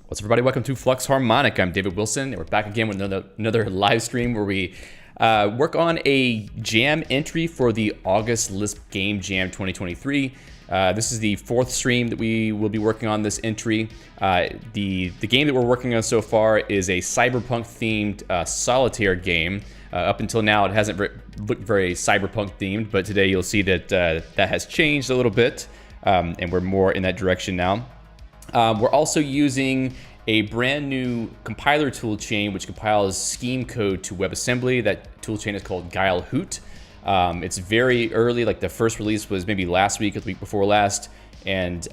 What's up, everybody? Welcome to Flux Harmonic. I'm David Wilson, and we're back again with another live stream where we work on a jam entry for the August Lisp Game Jam 2023. This is the fourth stream that we will be working on this entry. The game that we're working on so far is a cyberpunk-themed Solitaire game. Up until now, it hasn't looked very cyberpunk-themed, but today you'll see that that has changed a little bit, and we're more in that direction now. We're also using a brand new compiler toolchain which compiles scheme code to WebAssembly. That toolchain is called Guile Hoot. It's very early, like the first release was maybe last week or the week before last, and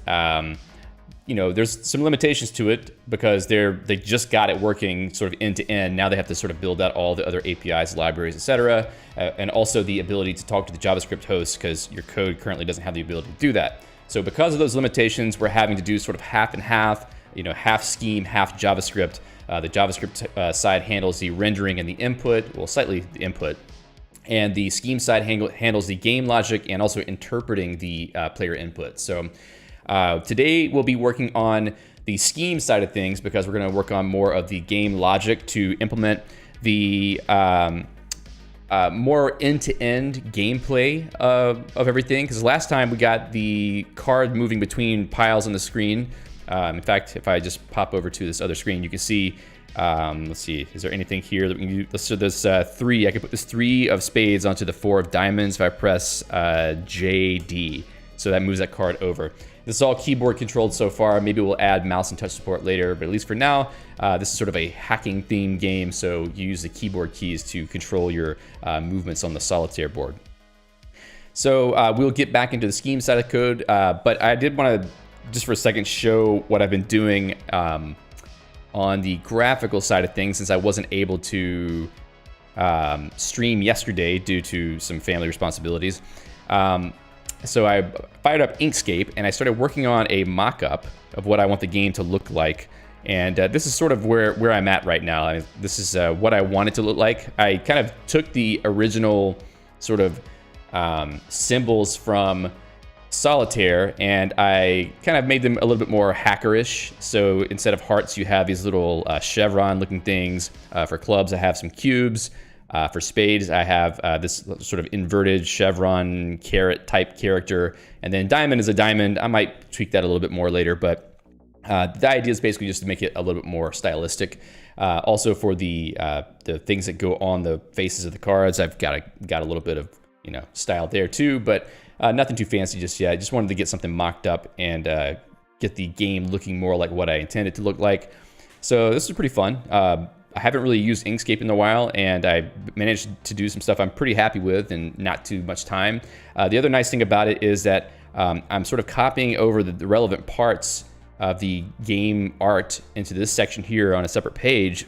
you know, there's some limitations to it because they just got it working sort of end to end. Now they have to sort of build out all the other APIs, libraries, etc., and also the ability to talk to the JavaScript host because your code currently doesn't have the ability to do that. So because of those limitations, we're having to do sort of half and half, you know, half scheme, half JavaScript. The JavaScript side handles the rendering and the input, well, slightly the input, and the scheme side handles the game logic and also interpreting the player input. So today we'll be working on the scheme side of things because we're going to work on more of the game logic to implement the more end-to-end gameplay of everything, because last time we got the card moving between piles on the screen. In fact, if I just pop over to this other screen, you can see, let's see, is there anything here that we can do? So there's three, I can put this 3 of spades onto the 4 of diamonds if I press JD. So that moves that card over. This is all keyboard controlled so far. Maybe we'll add mouse and touch support later, but at least for now, this is sort of a hacking themed game, so you use the keyboard keys to control your movements on the Solitaire board. So we'll get back into the scheme side of code, but I did want to, just for a second, show what I've been doing on the graphical side of things, since I wasn't able to stream yesterday due to some family responsibilities. So I fired up Inkscape and I started working on a mock-up of what I want the game to look like. And this is sort of where I'm at right now. This is what I want it to look like. I kind of took the original sort of symbols from Solitaire and I kind of made them a little bit more hackerish. So instead of hearts, you have these little chevron looking things. For clubs, I have some cubes. For spades, I have this sort of inverted chevron carrot type character. And then diamond is a diamond. I might tweak that a little bit more later, but the idea is basically just to make it a little bit more stylistic. Also for the things that go on the faces of the cards, I've got a little bit of, you know, style there too, but nothing too fancy just yet. I just wanted to get something mocked up and get the game looking more like what I intended to look like. So this is pretty fun. I haven't really used Inkscape in a while, and I managed to do some stuff I'm pretty happy with and not too much time. The other nice thing about it is that I'm sort of copying over the relevant parts of the game art into this section here on a separate page,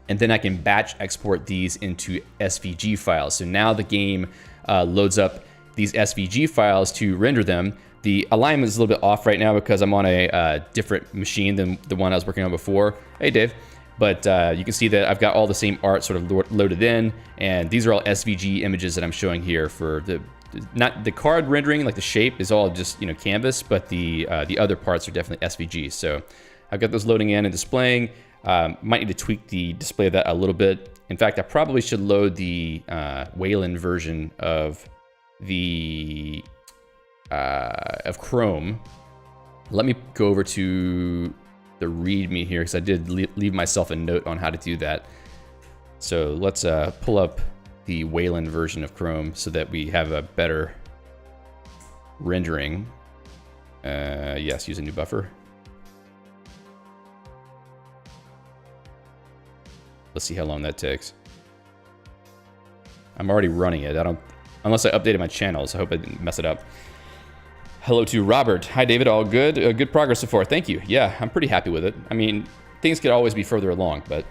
and then I can batch export these into SVG files. So now the game loads up these SVG files to render them. The alignment is a little bit off right now because I'm on a different machine than the one I was working on before. Hey, Dave. But you can see that I've got all the same art sort of loaded in, and these are all SVG images that I'm showing here for not the card rendering, like the shape is all just, you know, canvas, but the other parts are definitely SVG. So I've got those loading in and displaying. Might need to tweak the display of that a little bit. In fact, I probably should load the Wayland version of of Chrome. Let me go over to the README here because I did leave myself a note on how to do that. So let's pull up the Wayland version of Chrome so that we have a better rendering. Yes, use a new buffer. Let's see how long that takes. I'm already running it. Unless I updated my channels. I hope I didn't mess it up. Hello to Robert. Hi, David. All good? Good progress so far. Thank you. Yeah, I'm pretty happy with it. I mean, things could always be further along, but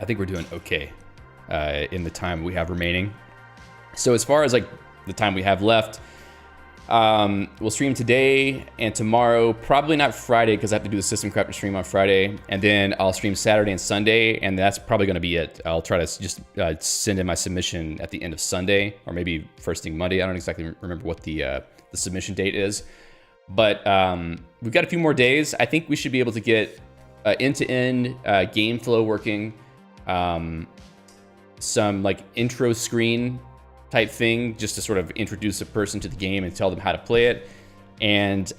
I think we're doing okay in the time we have remaining. So as far as like the time we have left, we'll stream today and tomorrow. Probably not Friday because I have to do the System Crafter stream on Friday, and then I'll stream Saturday and Sunday, and that's probably going to be it. I'll try to just send in my submission at the end of Sunday or maybe first thing Monday. I don't exactly remember what the submission date is, but we've got a few more days. I think we should be able to get end-to-end game flow working, some like intro screen type thing just to sort of introduce a person to the game and tell them how to play it, and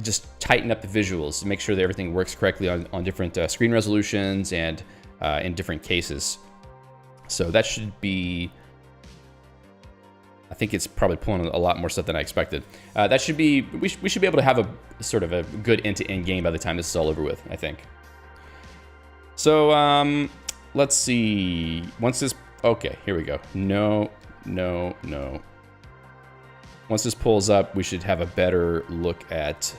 just tighten up the visuals to make sure that everything works correctly on different screen resolutions and in different cases. So that should be, I think it's probably pulling a lot more stuff than I expected. That should be, we should be able to have a sort of a good end-to-end game by the time this is all over with, I think. So let's see, once this, okay, here we go. No. Once this pulls up, we should have a better look at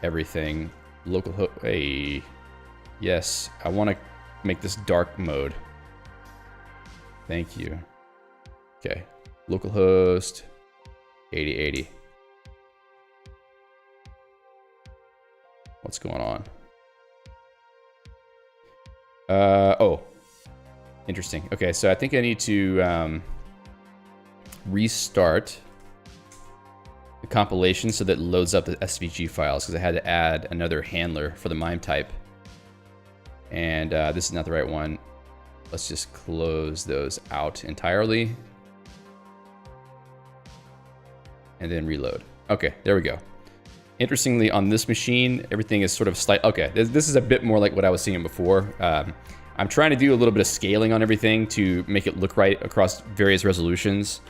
everything. Local host, hey, yes, I want to make this dark mode. Thank you. Okay, localhost 8080. What's going on? Oh, interesting. Okay, so I think I need to restart the compilation so that it loads up the SVG files, because I had to add another handler for the MIME type. And this is not the right one. Let's just close those out entirely. And then reload. Okay, there we go. Interestingly, on this machine, everything is sort of slight. Okay, this is a bit more like what I was seeing before. I'm trying to do a little bit of scaling on everything to make it look right across various resolutions.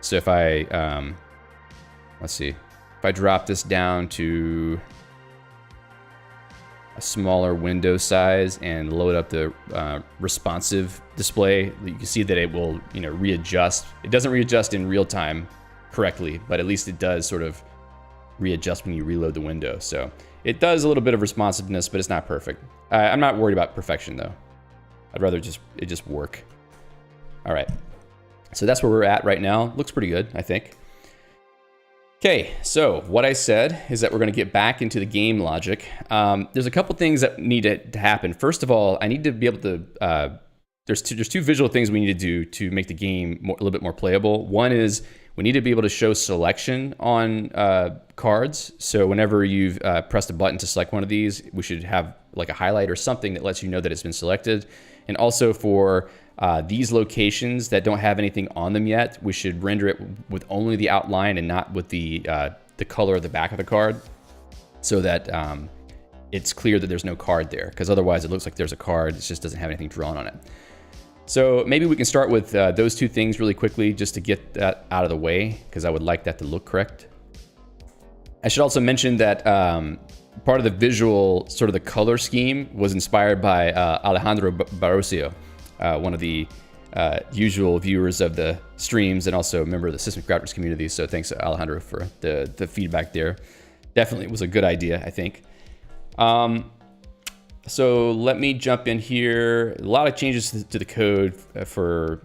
So if I, let's see, if I drop this down to a smaller window size and load up the responsive display, you can see that it will, readjust. It doesn't readjust in real time correctly, but at least it does sort of readjust when you reload the window. So it does a little bit of responsiveness, but it's not perfect. I'm not worried about perfection though. I'd rather it just work. All right, so that's where we're at right now. Looks pretty good, I think. Okay, so what I said is that we're gonna get back into the game logic. There's a couple things that need to happen. First of all, I need to be able to, there's two visual things we need to do to make the game a little bit more playable. One is we need to be able to show selection on cards. So whenever you've pressed a button to select one of these, we should have like a highlight or something that lets you know that it's been selected. And also for these locations that don't have anything on them yet, we should render it with only the outline and not with the color of the back of the card, so that it's clear that there's no card there, because otherwise it looks like there's a card, it just doesn't have anything drawn on it. So maybe we can start with those two things really quickly just to get that out of the way, because I would like that to look correct. I should also mention that part of the visual, sort of the color scheme, was inspired by Alejandro Barrocio, one of the usual viewers of the streams and also a member of the System Crafters community. So thanks to Alejandro for the feedback there. Definitely was a good idea, I think. So let me jump in here. A lot of changes to the code for,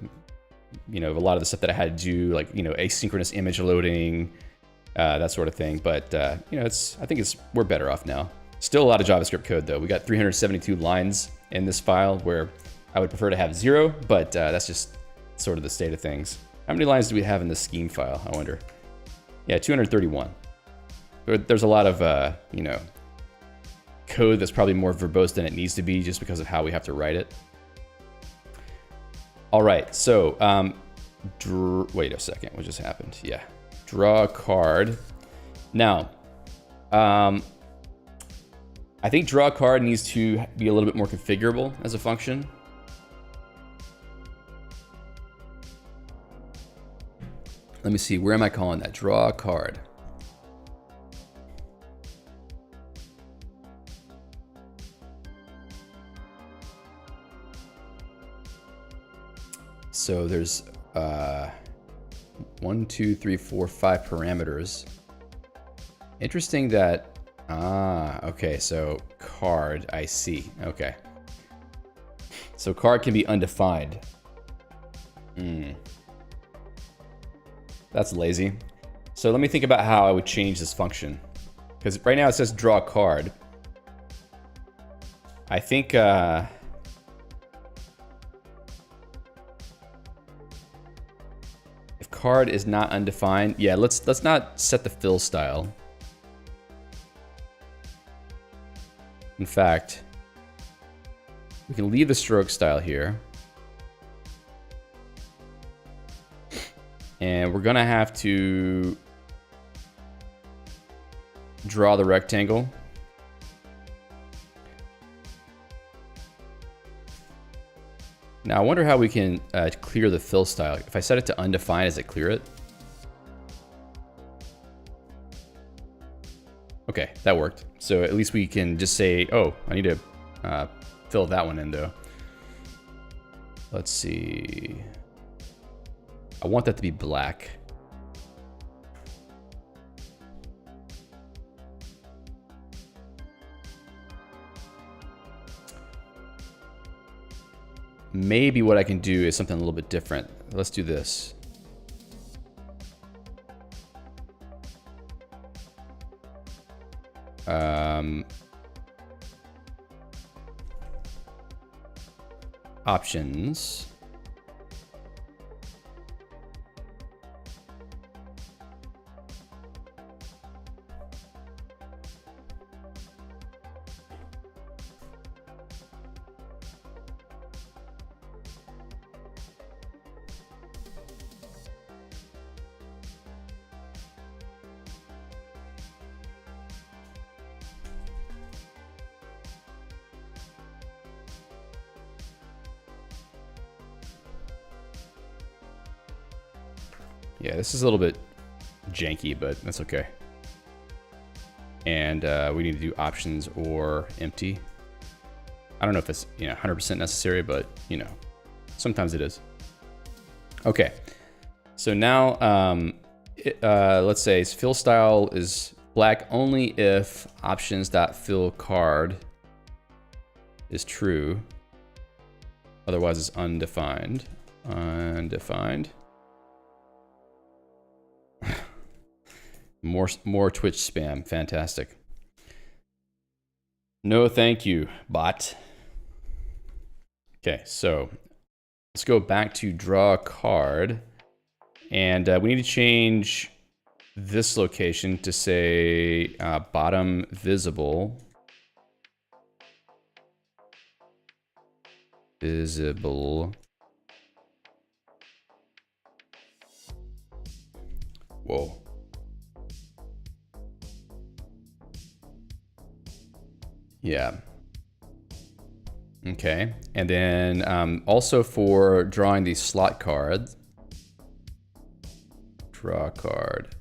a lot of the stuff that I had to do, like, asynchronous image loading, that sort of thing. But, I think we're better off now. Still a lot of JavaScript code though. We got 372 lines in this file, where I would prefer to have 0, but that's just sort of the state of things. How many lines do we have in this scheme file, I wonder? Yeah, 231. There's a lot of, code that's probably more verbose than it needs to be just because of how we have to write it. All right, so wait a second, what just happened? Yeah, draw a card. Now, I think draw card needs to be a little bit more configurable as a function. Let me see, where am I calling that? Draw card. So there's 1, 2, 3, 4, 5 parameters. Interesting that, okay, so card, I see, okay. So card can be undefined. That's lazy. So let me think about how I would change this function. Because right now it says draw card. I think, if card is not undefined, yeah, let's not set the fill style. In fact, we can leave the stroke style here. And we're gonna have to draw the rectangle. Now I wonder how we can clear the fill style. If I set it to undefined, does it clear it? Okay, that worked. So at least we can just say, oh, I need to fill that one in though. Let's see. I want that to be black. Maybe what I can do is something a little bit different. Let's do this. Options. Yeah, this is a little bit janky, but that's okay. And we need to do options or empty. I don't know if it's 100% necessary, but sometimes it is. Okay, so now let's say fill style is black only if options.fillCard is true. Otherwise, it's undefined. Undefined. More Twitch spam. Fantastic. No, thank you, bot. Okay, so let's go back to draw card, and we need to change this location to say bottom visible. Visible. Whoa. Yeah. Okay. And then also for drawing the slot card, draw card.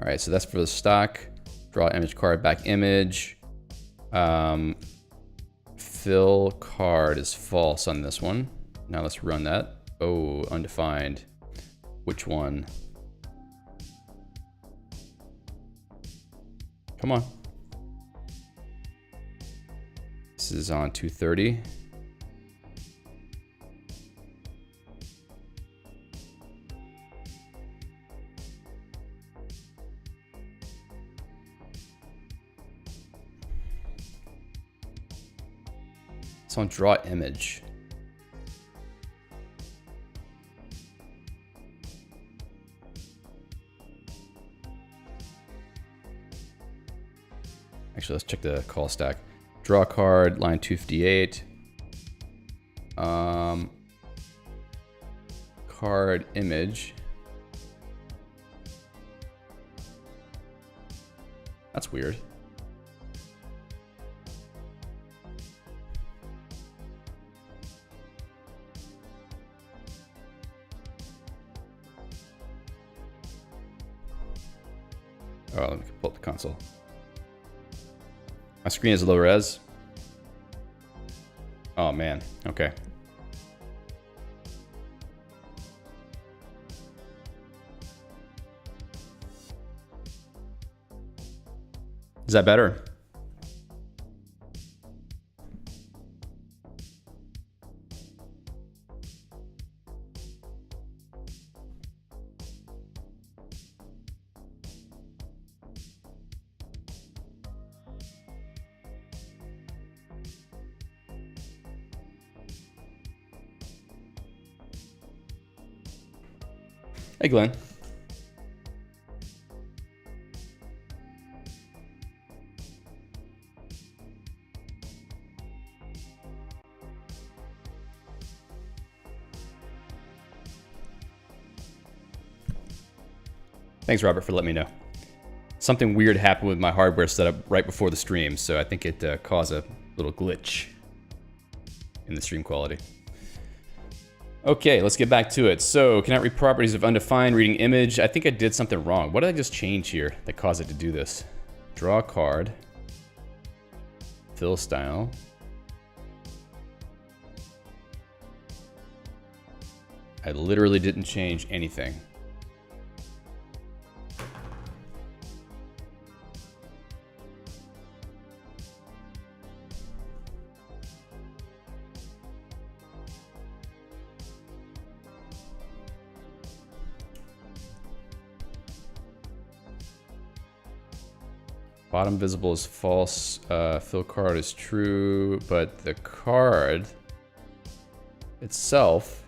All right, so that's for the stock. Draw image card, back image. Fill card is false on this one. Now let's run that. Oh, undefined. Which one? Come on. This is on 230. It's on draw image. Actually, let's check the call stack. Draw card, line 258. Card image. That's weird. console. My screen is low res. Oh man, okay. Is that better? Hey, Glenn. Thanks, Robert, for letting me know. Something weird happened with my hardware setup right before the stream, so I think it caused a little glitch in the stream quality. Okay, let's get back to it. So, cannot read properties of undefined, reading image. I think I did something wrong. What did I just change here that caused it to do this? Draw a card. Fill style. I literally didn't change anything. Bottom visible is false, fill card is true, but the card itself,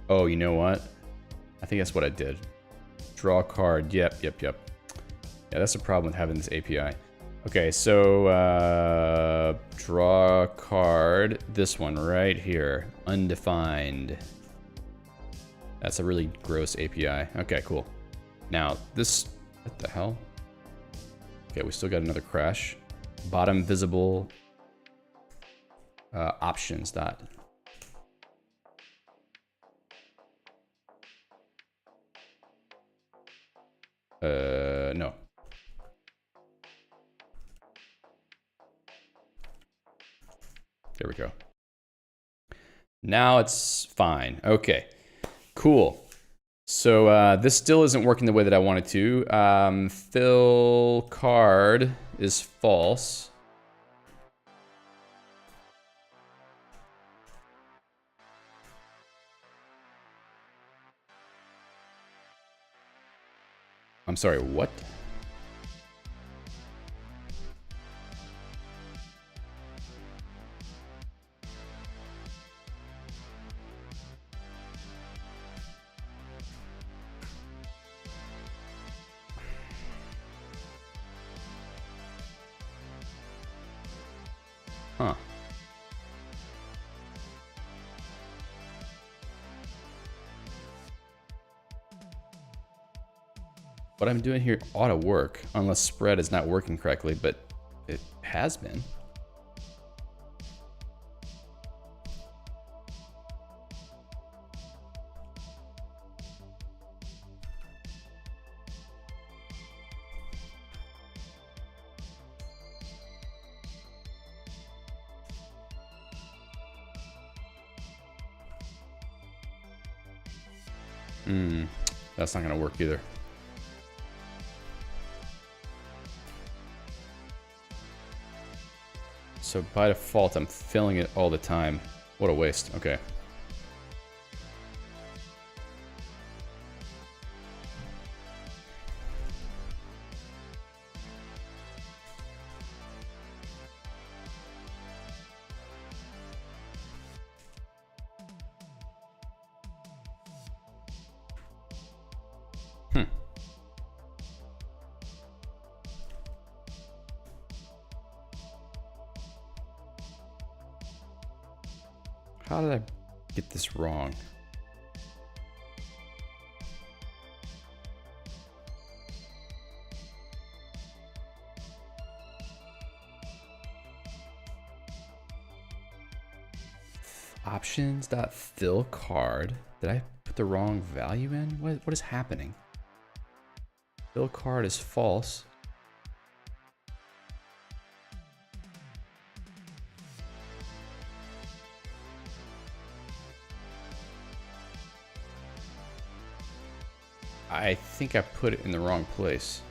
oh, you know what? I think that's what I did. Draw card, yep. Yeah, that's the problem with having this API. Okay, so draw card, this one right here, undefined. That's a really gross API. Okay, cool. Now this, what the hell? Okay, we still got another crash. Bottom visible options dot. No. There we go. Now it's fine. Okay, cool. So this still isn't working the way that I wanted to. Fill card is false. I'm sorry, what? Huh. What I'm doing here ought to work, unless spread is not working correctly, but it has been. That's not gonna work either. So by default, I'm filling it all the time. What a waste. Okay. How did I get this wrong? Options.fill card. Did I put the wrong value in? What is happening? Fill card is false. I think I put it in the wrong place.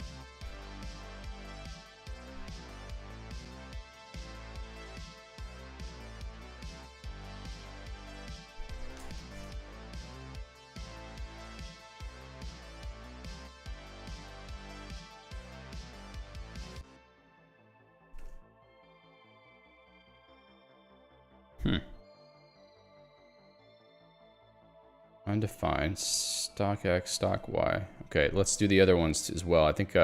Undefined, stock X, stock Y. Okay, let's do the other ones as well. I think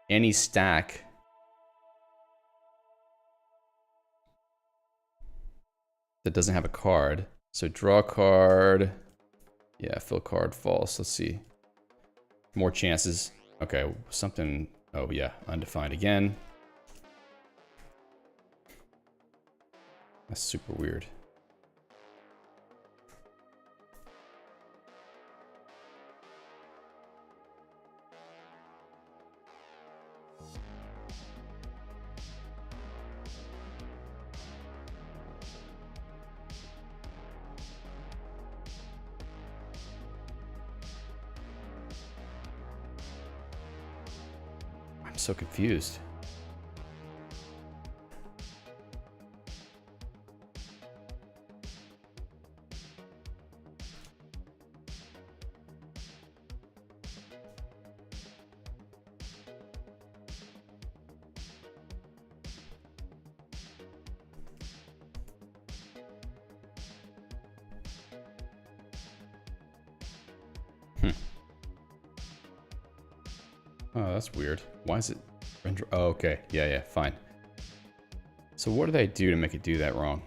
any stack that doesn't have a card. So draw a card. Yeah, fill card, false. Let's see. More chances. Okay, something. Oh yeah, undefined again. That's super weird. I'm so confused. Oh, that's weird. Why is it render? Oh, okay. Yeah, fine. So what did I do to make it do that wrong?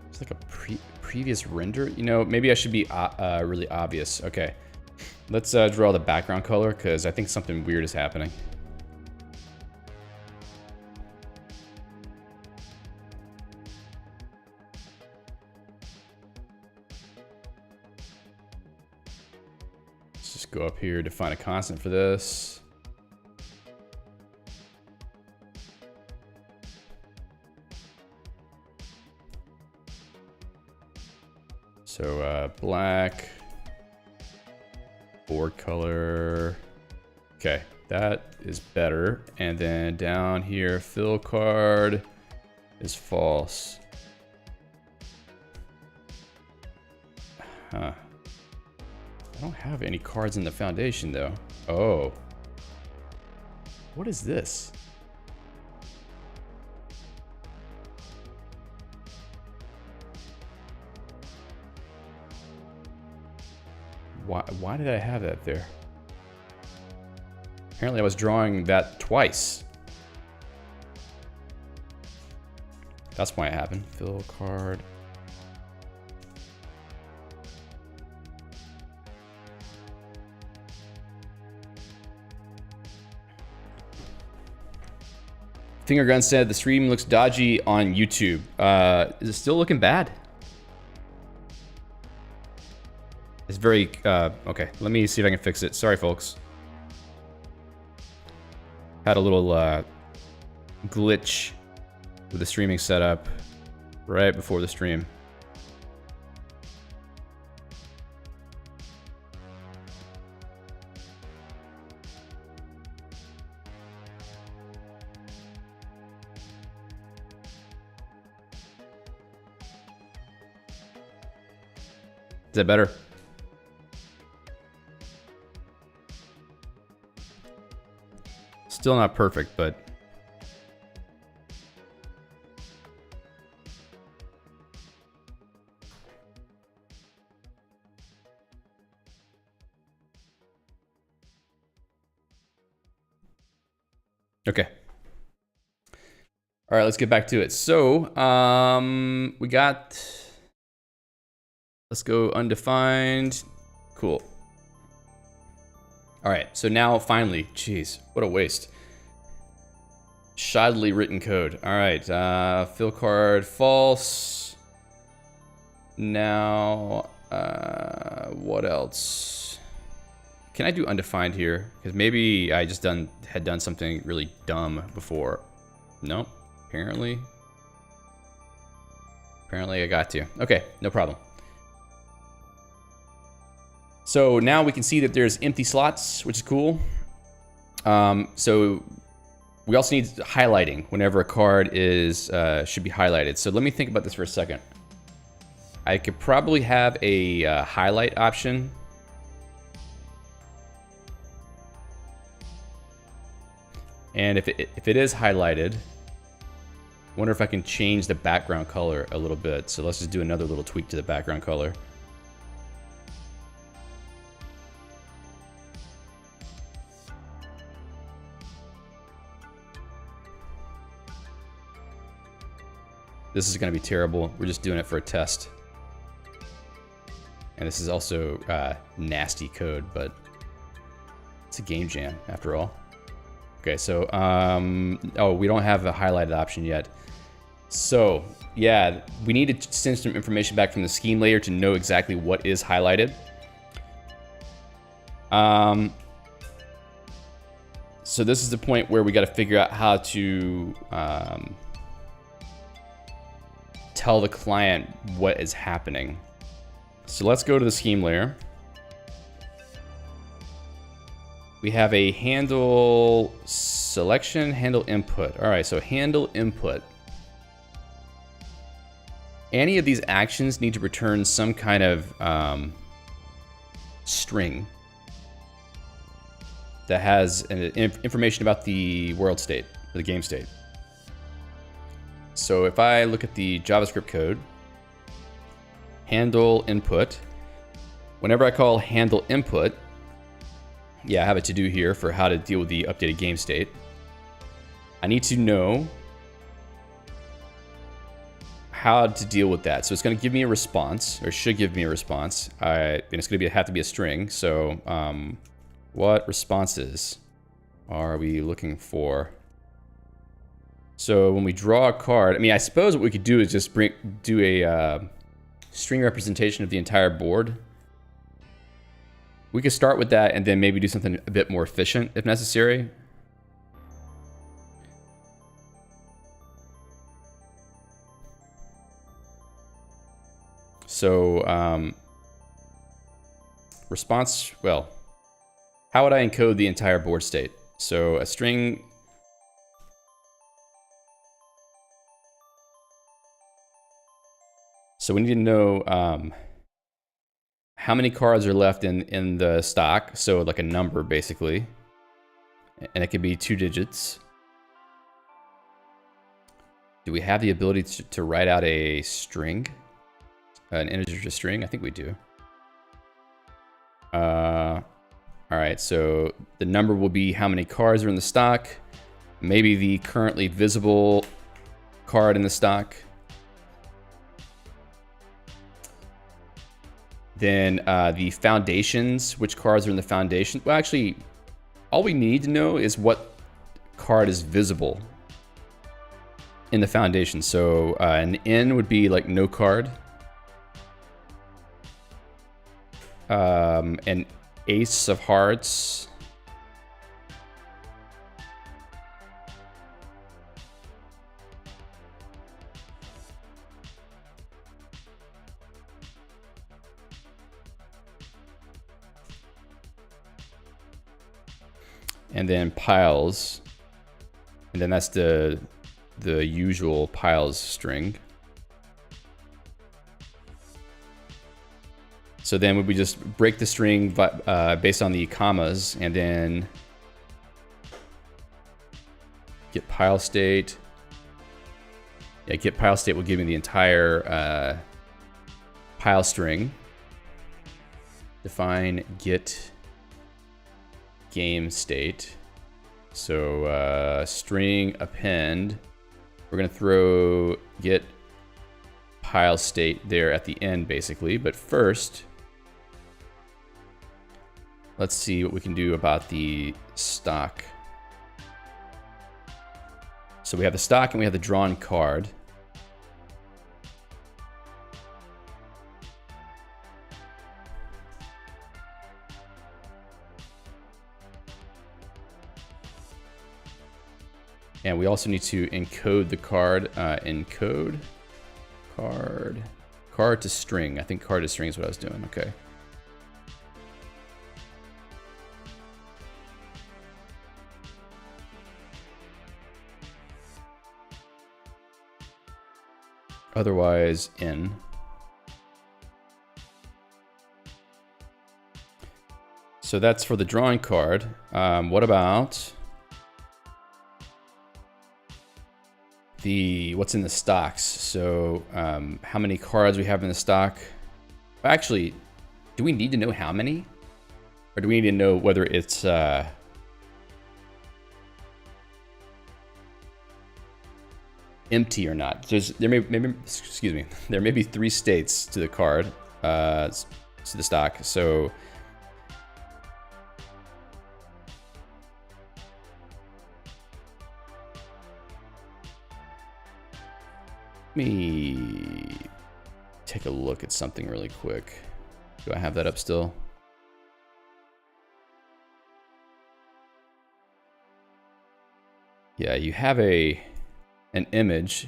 It's like a previous render. You know, maybe I should be really obvious. Okay, let's draw the background color because I think something weird is happening. Let's just go up here, define a constant for this. So black, board color. Okay, that is better. And then down here, fill card is false. Huh. I don't have any cards in the foundation though. Oh. What is this? Why did I have that there? Apparently I was drawing that twice. That's why it happened. Fill card. Fingergun said the stream looks dodgy on YouTube. Is it still looking bad? It's very, okay, let me see if I can fix it. Sorry, folks. Had a little glitch with the streaming setup right before the stream. Is that better? Still not perfect, but okay. All right, let's get back to it. So we got, let's go undefined. Cool. All right, so now finally, geez, what a waste. Shoddily written code. All right, fill card false. Now, what else? Can I do undefined here? Because maybe I just had done something really dumb before. Nope, apparently I got to. Okay, no problem. So now we can see that there's empty slots, which is cool. So we also need highlighting whenever a card is should be highlighted. So let me think about this for a second. I could probably have a highlight option. And if it is highlighted, I wonder if I can change the background color a little bit. So let's just do another little tweak to the background color. This is going to be terrible. We're just doing it for a test. And this is also nasty code, but it's a game jam after all. Okay, so, oh, we don't have a highlighted option yet. So, yeah, we need to send some information back from the scheme layer to know exactly what is highlighted. So this is the point where we got to figure out how to tell the client what is happening. So let's go to the scheme layer. We have a handle selection, handle input. All right, so handle input. Any of these actions need to return some kind of string that has information about the world state, or the game state. So if I look at the JavaScript code, handle input, whenever I call handle input, yeah, I have a to-do here for how to deal with the updated game state. I need to know how to deal with that. So it's going to give me a response, or should give me a response. And it's going to have to be a string. So what responses are we looking for? So when we draw a card, I mean, I suppose what we could do is just do a string representation of the entire board. We could start with that and then maybe do something a bit more efficient if necessary. So response, well, how would I encode the entire board state? So a string. So we need to know how many cards are left in the stock. So like a number basically, and it could be 2 digits. Do we have the ability to write out a string, an integer to string? I think we do. All right, so the number will be how many cards are in the stock, maybe the currently visible card in the stock. Then the foundations, which cards are in the foundation. Well, actually, all we need to know is what card is visible in the foundation. So an N would be like no card. An ace of hearts. And then piles, and then that's the usual piles string. So then we just break the string based on the commas, and then get pile state. Yeah, get pile state will give me the entire pile string. Define get game state. So string append We're gonna throw get pile state there at the end, basically. But first, let's see what we can do about the stock. So we have the stock and we have the drawn card. And we also need to encode the card. Encode card to string. I think card to string is what I was doing. Okay. Otherwise in. So that's for the drawing card. What about what's in the stocks? So how many cards we have in the stock? Actually, do we need to know how many? Or do we need to know whether it's empty or not? There may be 3 states to the card, to the stock. So let me take a look at something really quick. Do I have that up still? Yeah, you have an image.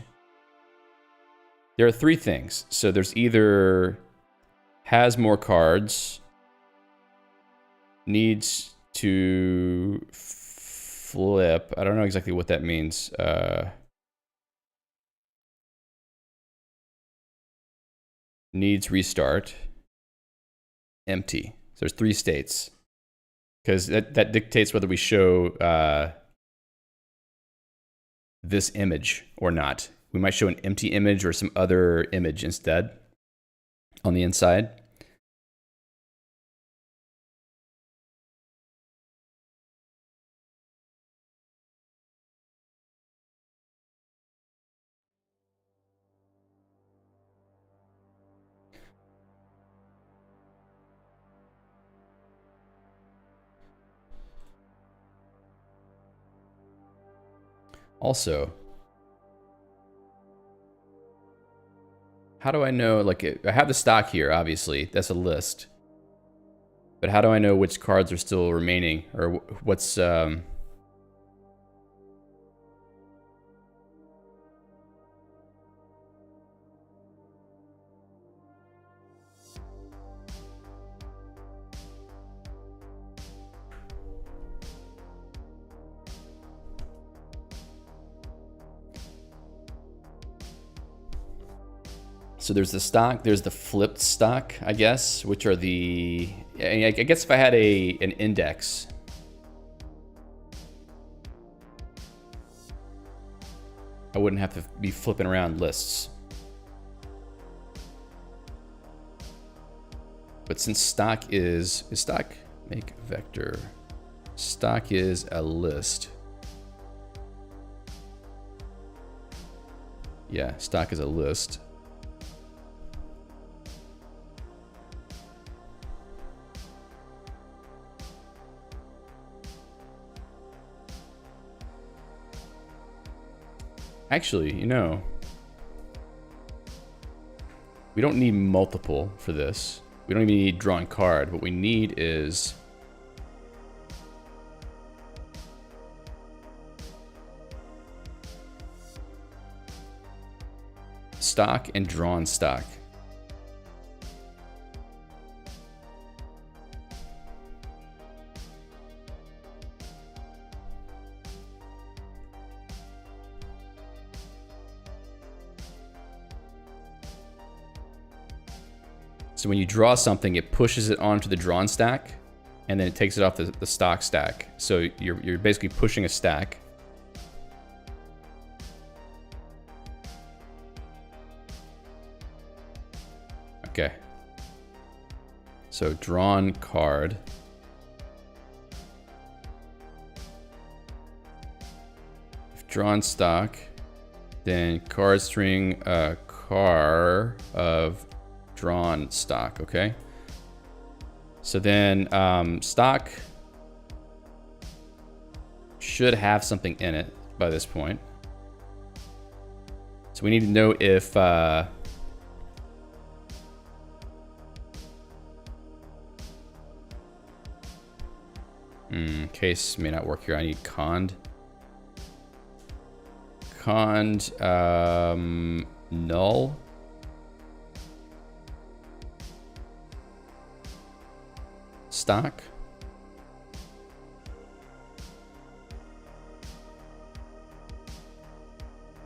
There are 3 things. So there's either has more cards, needs to flip. I don't know exactly what that means. Needs restart, empty. So there's 3 states, because that dictates whether we show this image or not. We might show an empty image or some other image instead on the inside. Also, how do I know, like, I have the stock here, obviously, that's a list. But how do I know which cards are still remaining, or what's, so there's the stock, there's the flipped stock, I guess, which are the, I guess if I had an index, I wouldn't have to be flipping around lists. But since stock is stock, make vector, stock is a list. Yeah, stock is a list. Actually, you know, we don't need multiple for this. We don't even need drawn card. What we need is stock and drawn stock. So when you draw something, it pushes it onto the drawn stack, and then it takes it off the stock stack. So you're basically pushing a stack. Okay. So drawn card. If drawn stock, Then card string car of drawn stock. Okay. So then stock should have something in it by this point. So we need to know if case may not work here. I need cond. Cond null. Stock.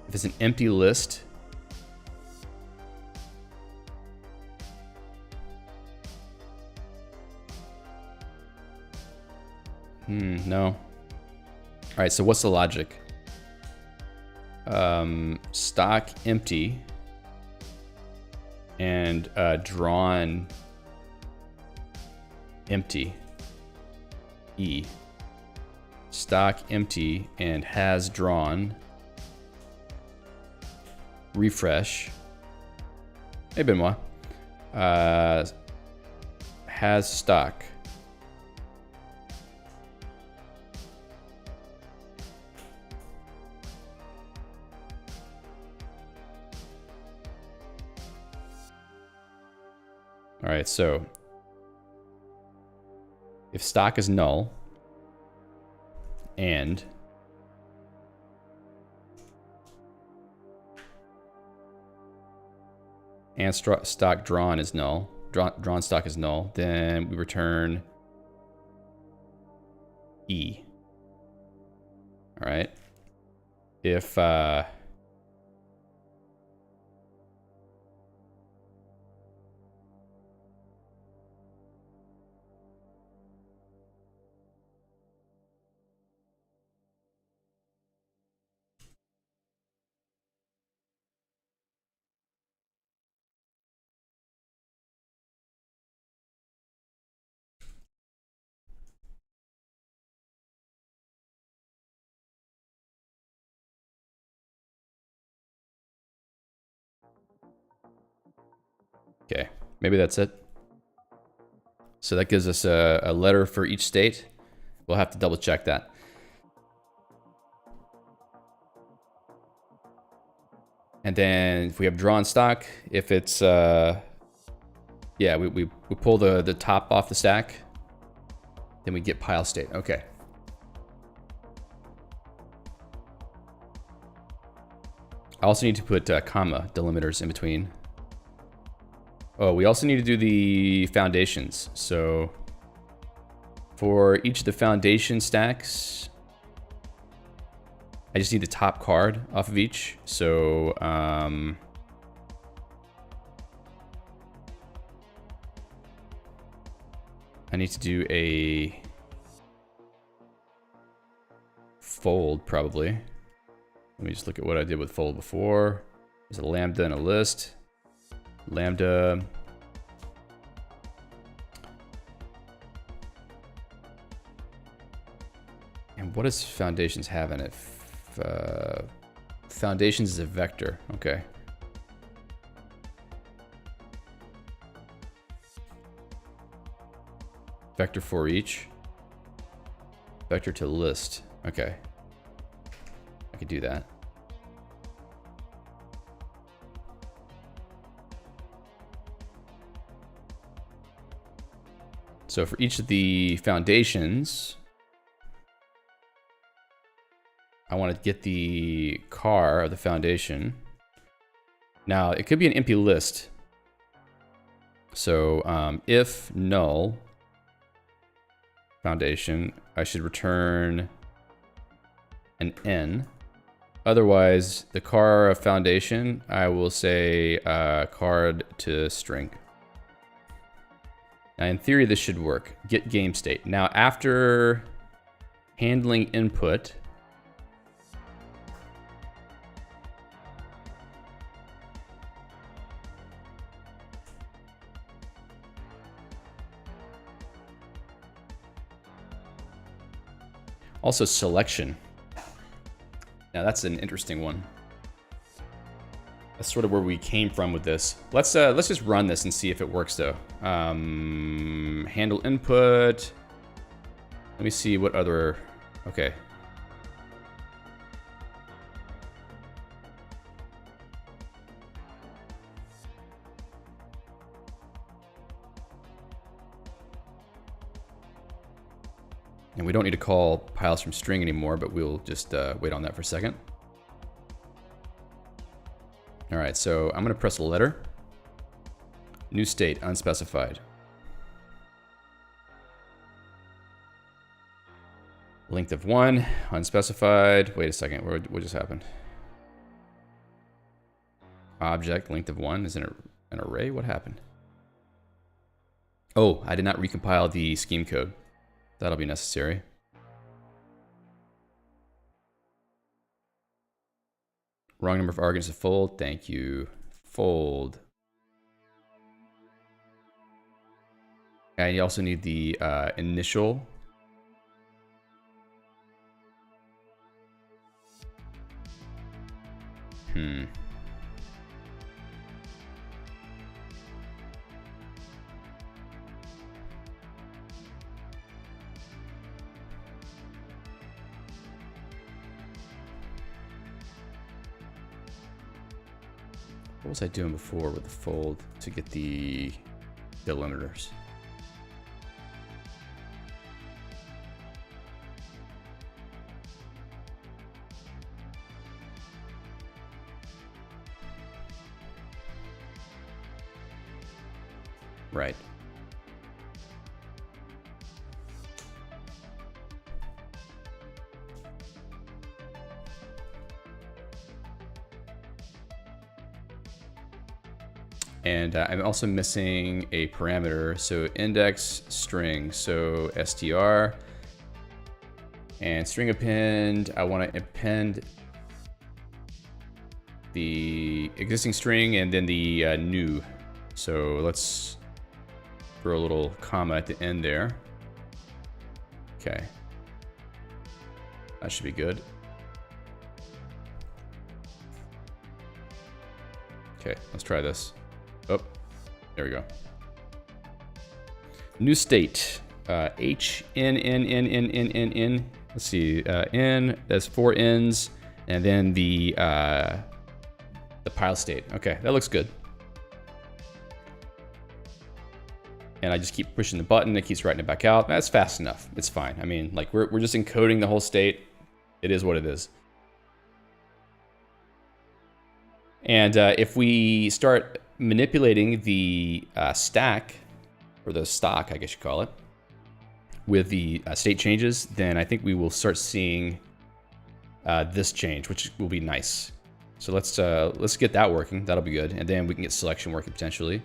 If it's an empty list, no. All right, so what's the logic? Stock empty and drawn empty. E. Stock empty and has drawn. Refresh. Hey Benoit. Has stock. All right, so if stock is null and stock drawn is null, drawn stock is null, then we return E. All right. If okay, maybe that's it. So that gives us a letter for each state. We'll have to double check that. And then if we have drawn stock, if it's, yeah, we pull the top off the stack, then we get pile state. Okay. I also need to put comma delimiters in between. Oh, we also need to do the foundations. So for each of the foundation stacks, I just need the top card off of each. So I need to do a fold probably. Let me just look at what I did with fold before. There's a lambda and a list. Lambda. And what does foundations have in it? Foundations is a vector. Okay. Vector for each. Vector to list. Okay. I could do that. So for each of the foundations, I want to get the car of the foundation. Now, it could be an empty list. So if null foundation, I should return an n. Otherwise, the car of foundation, I will say card to string. Now, in theory, this should work. Get game state. Now, after handling input, also selection. Now, that's an interesting one. That's sort of where we came from with this. Let's just run this and see if it works though. Handle input. Let me see what other, okay. And we don't need to call piles from string anymore, but we'll just wait on that for a second. All right, so I'm gonna press a letter. New state, unspecified. Length of 1, unspecified. Wait a second, what just happened? Object, length of 1 is an array? What happened? Oh, I did not recompile the scheme code. That'll be necessary. Wrong number of arguments to fold. Thank you. Fold. And you also need the initial. What was I doing before with the fold to get the delimiters? Right. And I'm also missing a parameter, so index string, so str, and string append, I want to append the existing string and then the new. So let's throw a little comma at the end there. Okay, that should be good. Okay, let's try this. Oh, there we go. New state, H, N, N, N, N, N, N, N. Let's see, N, that's 4 N's, and then the pile state. Okay, that looks good. And I just keep pushing the button, it keeps writing it back out. That's fast enough, it's fine. I mean, like, we're just encoding the whole state. It is what it is. And if we start manipulating the stack, or the stock, I guess you call it, with the state changes, then I think we will start seeing this change, which will be nice. So let's get that working. That'll be good, and then we can get selection working potentially.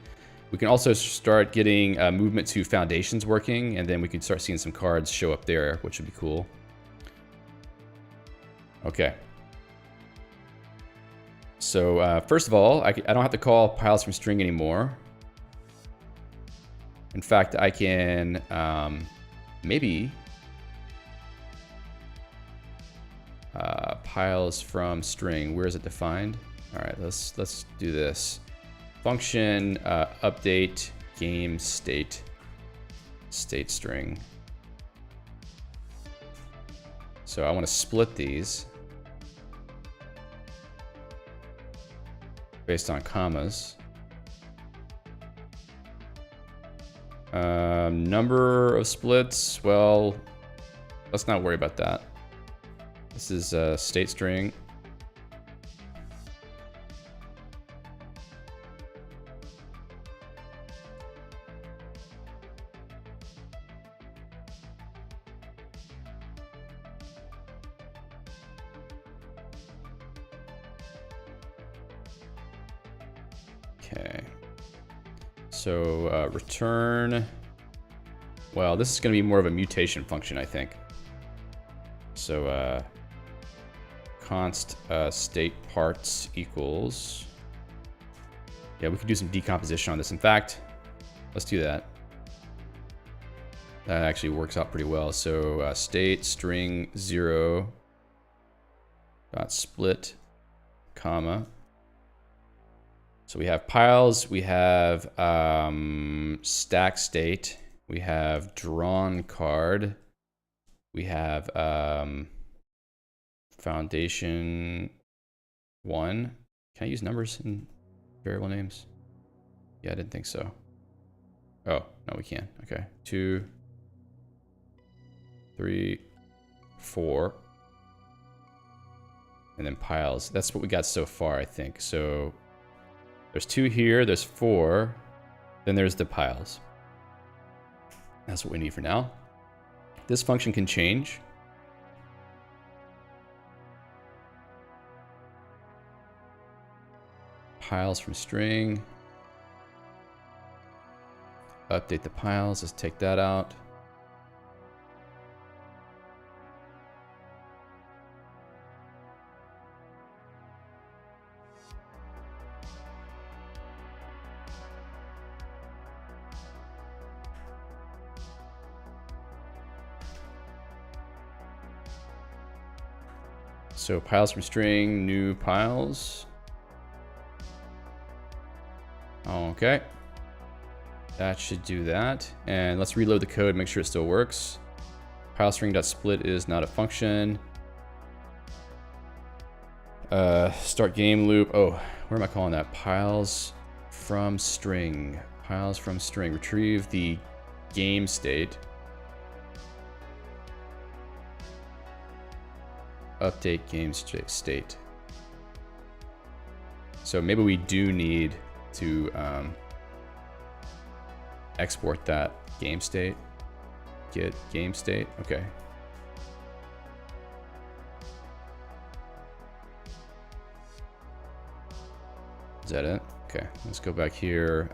We can also start getting movement to foundations working, and then we can start seeing some cards show up there, which would be cool. Okay. So first of all, I don't have to call piles from string anymore. In fact, I can maybe piles from string. Where is it defined? All right, let's do this. Function update game state string. So I want to split these based on commas. Number of splits, well, let's not worry about that. This is a state string. Okay, so return, well, this is going to be more of a mutation function, I think. So const state parts equals, yeah, we could do some decomposition on this. In fact, let's do that. That actually works out pretty well. So state string 0 dot split comma So we have piles, we have stack state, we have drawn card, we have foundation 1. Can I use numbers in variable names? Yeah, I didn't think so. Oh, no, we can. Okay. 2, 3, 4. And then piles. That's what we got so far, I think. So there's 2 here, there's 4. Then there's the piles. That's what we need for now. This function can change. Piles from string. Update the piles. Let's take that out. So piles from string, new piles. Okay. That should do that. And let's reload the code, make sure it still works. Pile string.split is not a function. Start game loop. Oh, where am I calling that? Piles from string. Piles from string. Retrieve the game state. Update game state. So maybe we do need to export that game state. Get game state. Okay. Is that it? Okay, let's go back here.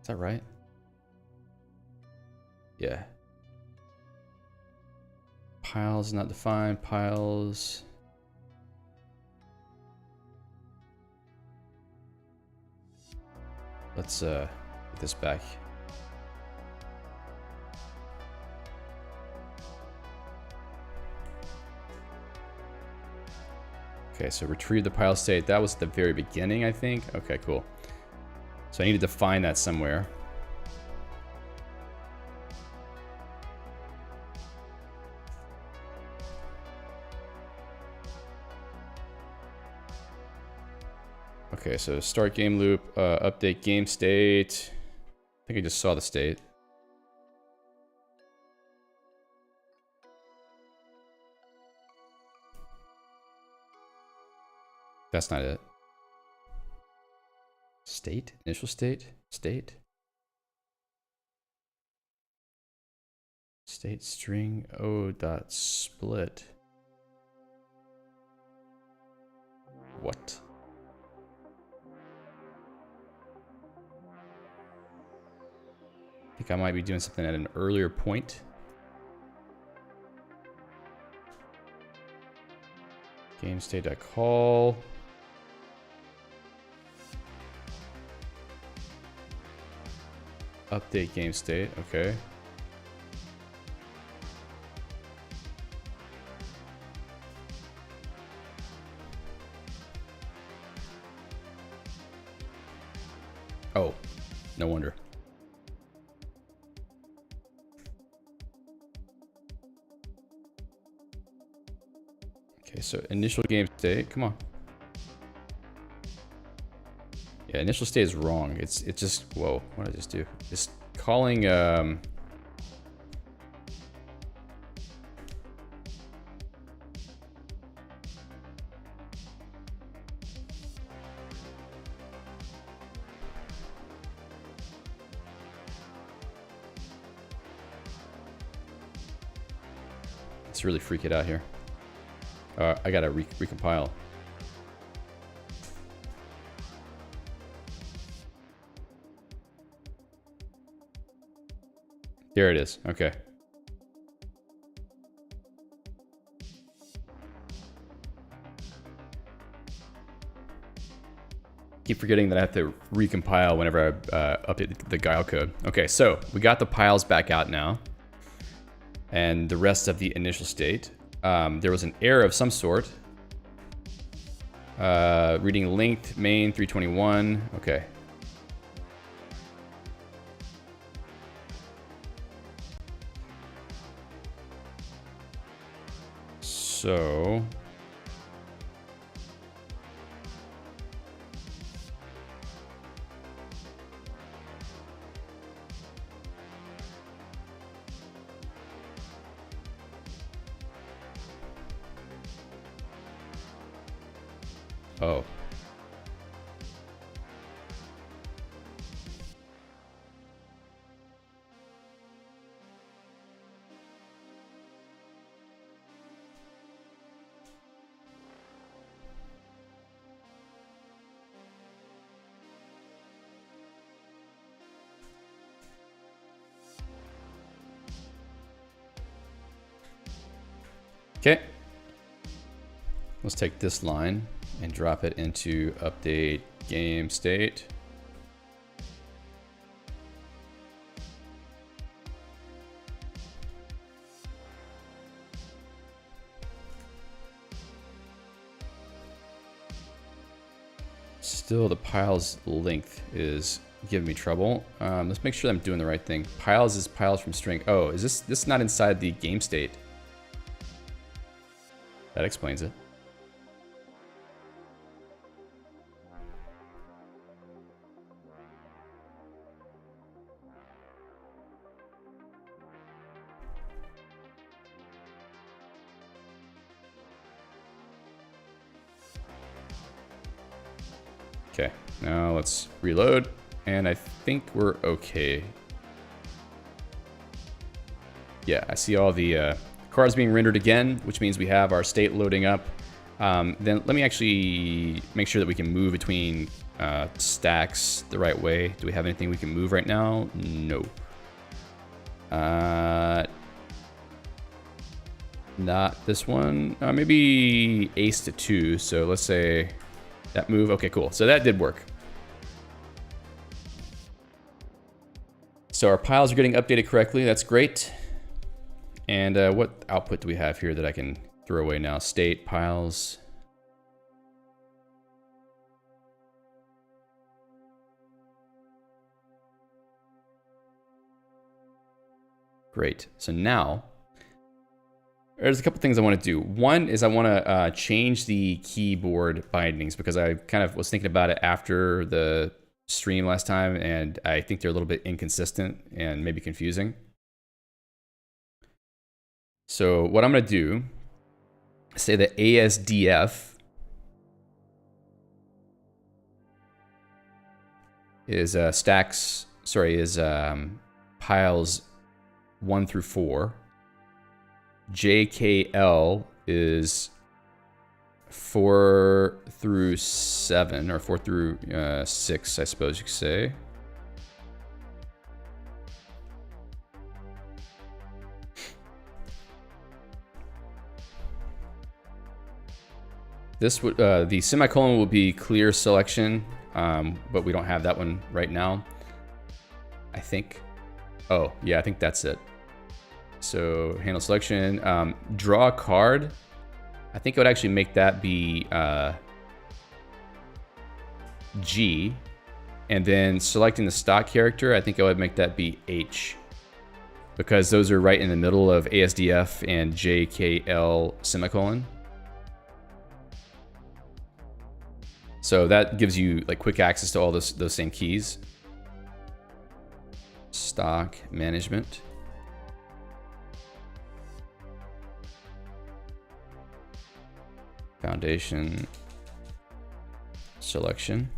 Is that right? Yeah. Piles not defined. Piles. Let's get this back. Okay, so retrieve the pile state. That was at the very beginning, I think. Okay, cool. So I need to define that somewhere. Okay, so start game loop, update game state. I think I just saw the state. That's not it. State? Initial state? State? State string o.split. What? I think I might be doing something at an earlier point. Game state.call. Update game state, okay. Oh, no wonder. Okay, so initial game state, come on. Yeah, initial state is wrong. It's just, whoa, what did I just do? Just calling, Let's really freak it out here. I gotta recompile. There it is. Okay. Keep forgetting that I have to recompile whenever I update the Guile code. Okay, so we got the piles back out now. And the rest of the initial state. There was an error of some sort. Reading linked main 321. Okay. So... Oh. Okay. Let's take this line and drop it into update game state. Still, the piles length is giving me trouble. Let's make sure I'm doing the right thing. Piles is piles from string. Oh, is this not inside the game state? That explains it. Okay, now let's reload, and I think we're okay. Yeah, I see all the cards being rendered again, which means we have our state loading up. Then let me actually make sure that we can move between stacks the right way. Do we have anything we can move right now? No. Not this one. Maybe ace to 2, so let's say... That move, okay, cool. So that did work. So our piles are getting updated correctly. That's great. And what output do we have here that I can throw away now? State, piles. Great. So now, there's a couple things I want to do. One is I want to change the keyboard bindings because I kind of was thinking about it after the stream last time, and I think they're a little bit inconsistent and maybe confusing. So what I'm going to do, say that ASDF is piles 1 through 4. JKL is 4 through 7, or 4 through 6, I suppose you could say. This would the semicolon will be clear selection, but we don't have that one right now, I think. Oh, yeah, I think that's it. So handle selection, draw a card. I think it would actually make that be G, and then selecting the stock character, I think I would make that be H, because those are right in the middle of ASDF and JKL semicolon. So that gives you like quick access to all those same keys. Stock management. Foundation selection.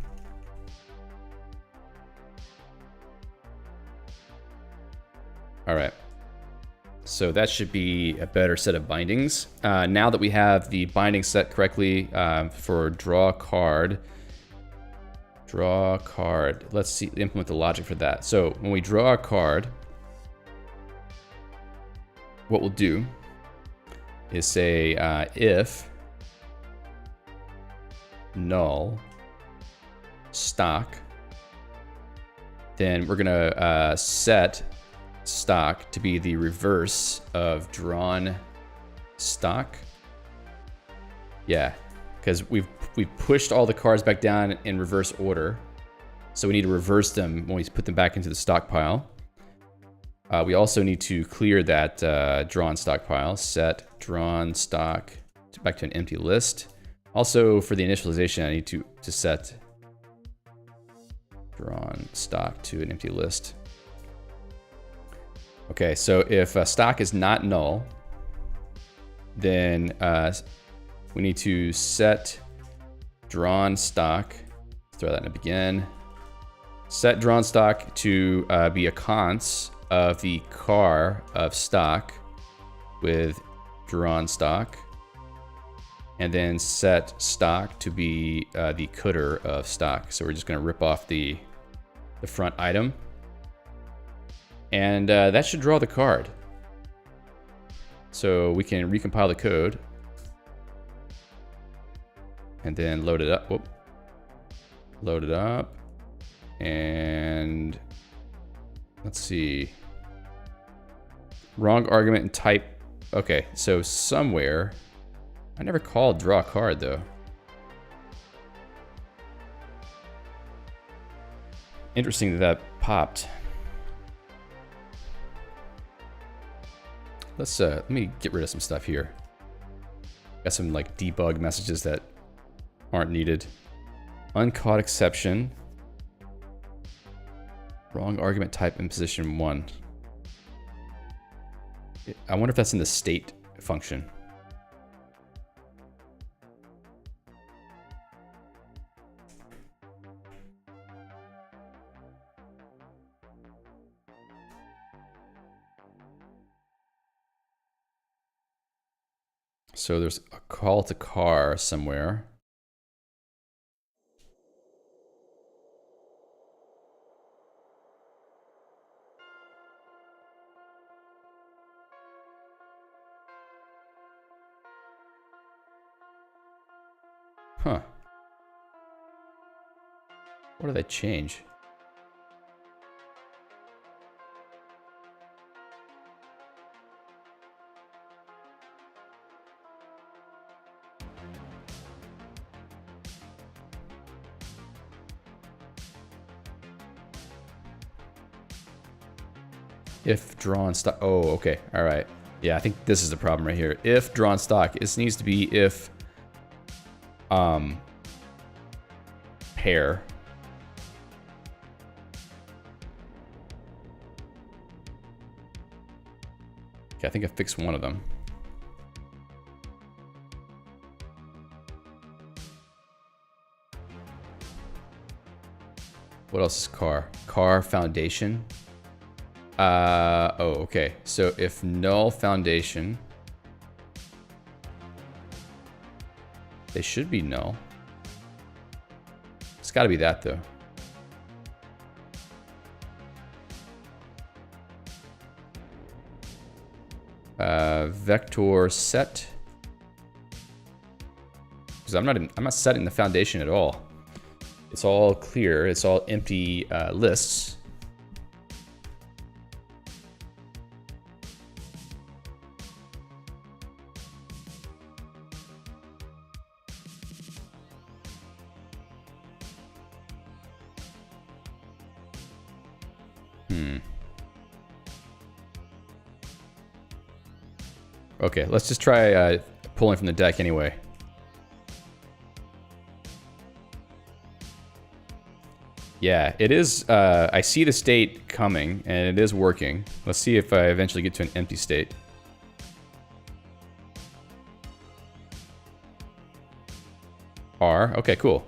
All right. So that should be a better set of bindings. Now that we have the binding set correctly for draw card, let's see, implement the logic for that. So when we draw a card, what we'll do is say if null stock, then we're gonna set stock to be the reverse of drawn stock. Yeah, because we've pushed all the cards back down in reverse order, so we need to reverse them when we put them back into the stockpile. We also need to clear that drawn stockpile. Set drawn stock back to an empty list. Also, for the initialization, I need to set drawn stock to an empty list. Okay, so if stock is not null, then we need to set drawn stock, throw that in again, set drawn stock to be a const of the car of stock with drawn stock, and then set stock to be the cooter of stock. So we're just gonna rip off the front item, and that should draw the card. So we can recompile the code and then load it up. Whoop. Load it up, and let's see. Wrong argument and type. Okay, so somewhere, I never called draw card though. Interesting that that popped. Let's let me get rid of some stuff here. Got some like debug messages that aren't needed. Uncaught exception. Wrong argument type in position 1. I wonder if that's in the state function. So there's a call to car somewhere. Huh. What did I change? If drawn stock. Oh, okay. All right. Yeah, I think this is the problem right here. If drawn stock, this needs to be if pair. Okay, I think I fixed one of them. What else is car? Car foundation. Oh, okay. So if null foundation, they should be null. It's got to be that though. Vector set. Because I'm not setting the foundation at all. It's all clear. It's all empty lists. Okay, let's just try pulling from the deck anyway. Yeah, it is. I see the state coming, and it is working. Let's see if I eventually get to an empty state. R. Okay, cool.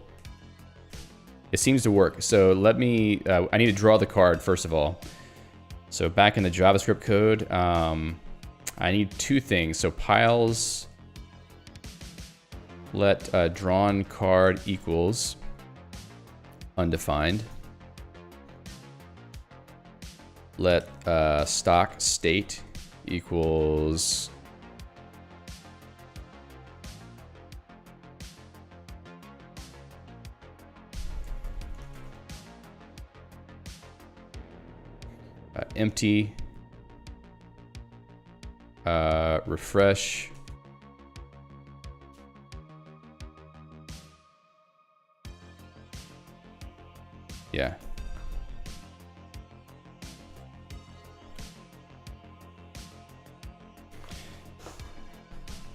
It seems to work. So let me. I need to draw the card first of all. So back in the JavaScript code. I need two things. So piles, let drawn card equals undefined. Let stock state equals empty, refresh, yeah.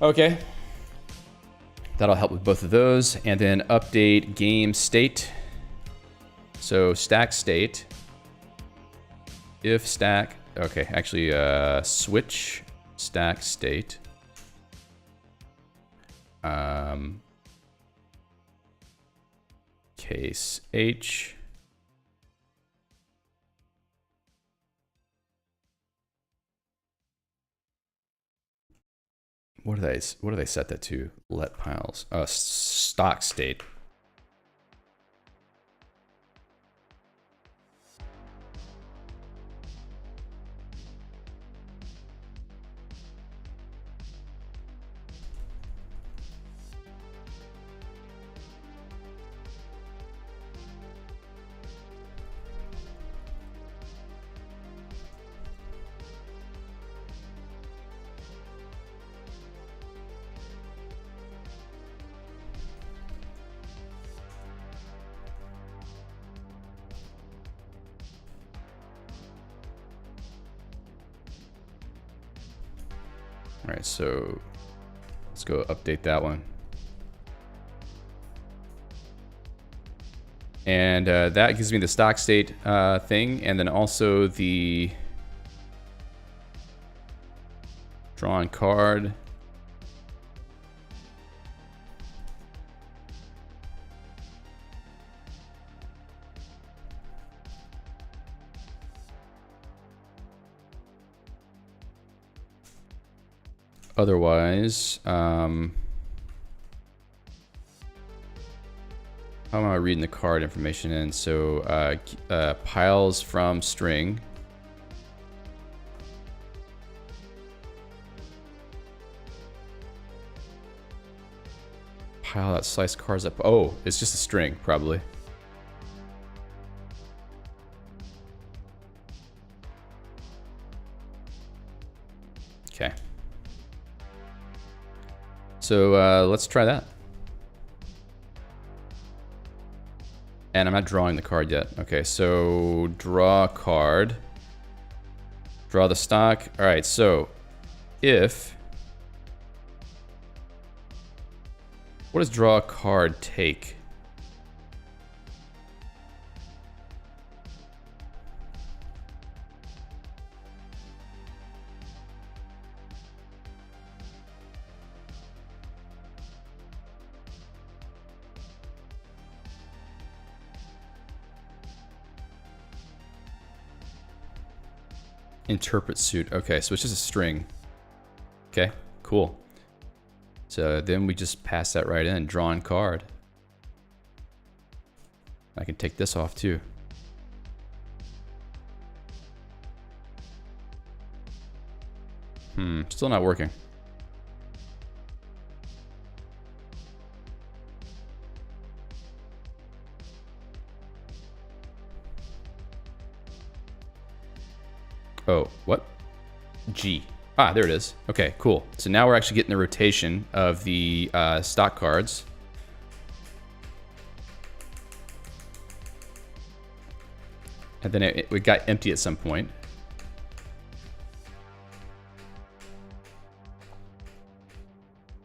Okay. That'll help with both of those. And then update game state. So stack state. If stack, okay, actually switch stack state. Case H. What do they set that to? Let piles. Stock state. All right, so let's go update that one. And that gives me the stock state thing, and then also the drawn card. Otherwise, how am I reading the card information in? So piles from string. Pile that slice cards up. Oh, it's just a string, probably. Okay. So let's try that. And I'm not drawing the card yet. Okay, so draw card. Draw the stock. All right, so if... What does draw card take? Interpret suit. Okay, so it's just a string. Okay, cool. So then we just pass that right in. Drawn card. I can take this off too. Still not working. Oh, what? G. Ah, there it is. Okay, cool. So now we're actually getting the rotation of the stock cards. And then it got empty at some point.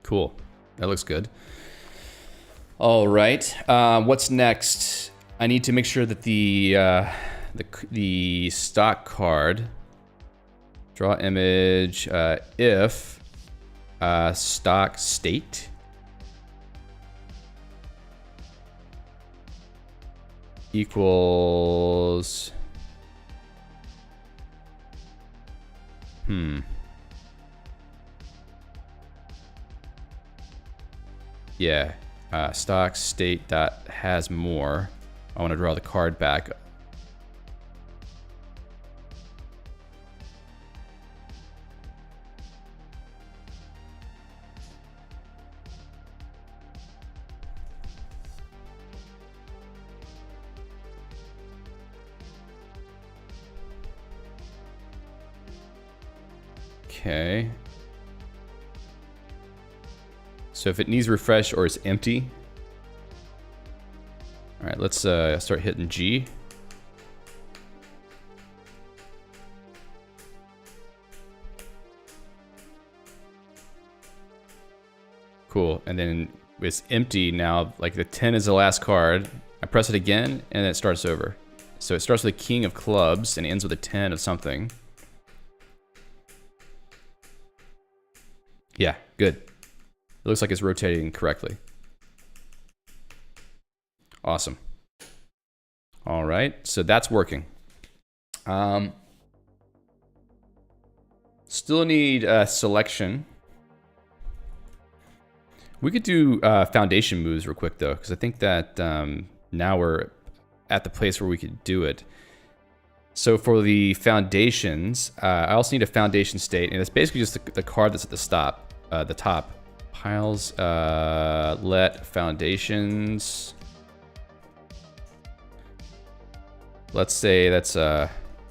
Cool. That looks good. All right. What's next? I need to make sure that the stock card... Draw image if stock state equals Yeah, stock state dot has more. I want to draw the card back. Okay. So if it needs refresh or it's empty. All right, let's start hitting G. Cool, and then it's empty now, like the 10 is the last card. I press it again and it starts over. So it starts with a king of clubs and ends with a 10 of something. Yeah, good. It looks like it's rotating correctly. Awesome. All right, so that's working. Still need selection. We could do foundation moves real quick though, because I think that now we're at the place where we could do it. So for the foundations, I also need a foundation state, and it's basically just the card that's at the top. Piles, let foundations. Let's say that's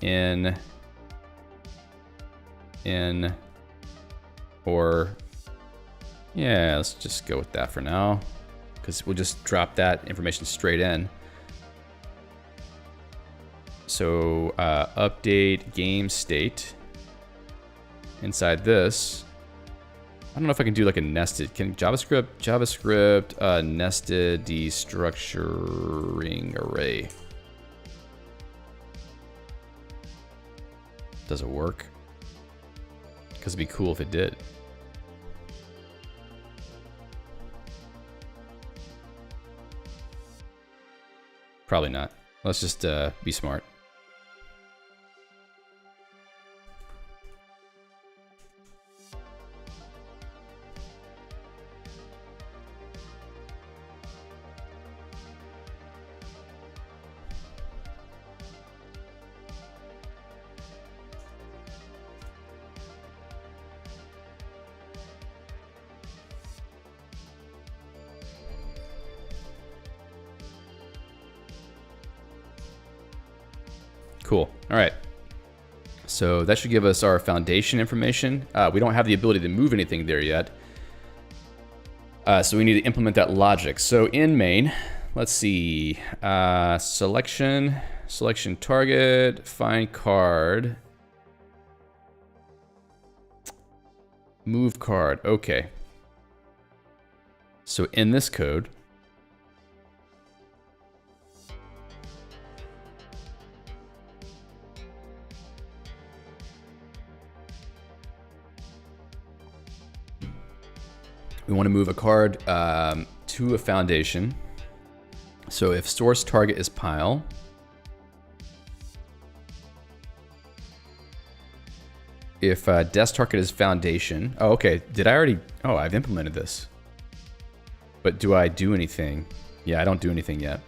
in, or yeah, let's just go with that for now, because we'll just drop that information straight in. So update game state. Inside this, I don't know if I can do like a nested. Can JavaScript nested destructuring array? Does it work? Because it'd be cool if it did. Probably not. Let's just be smart. Cool. All right. So that should give us our foundation information. We don't have the ability to move anything there yet. So we need to implement that logic. So in main, let's see, selection target, find card, move card. Okay. So in this code, we want to move a card to a foundation. So if source target is pile, if desk target is foundation. Oh, okay. Did I already? Oh, I've implemented this. But do I do anything? Yeah, I don't do anything yet.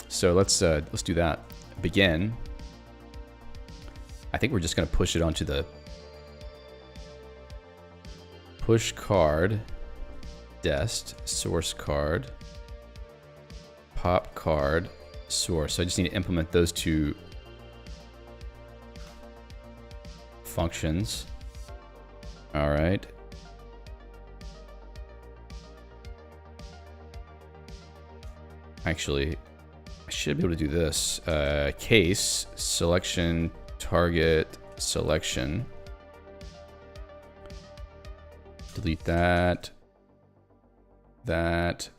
So let's do that. Begin. I think we're just gonna push it onto the push card, dest, source card, pop card, source. So I just need to implement those two functions. All right. Actually, I should be able to do this. Case, selection, target, selection. Delete that. That.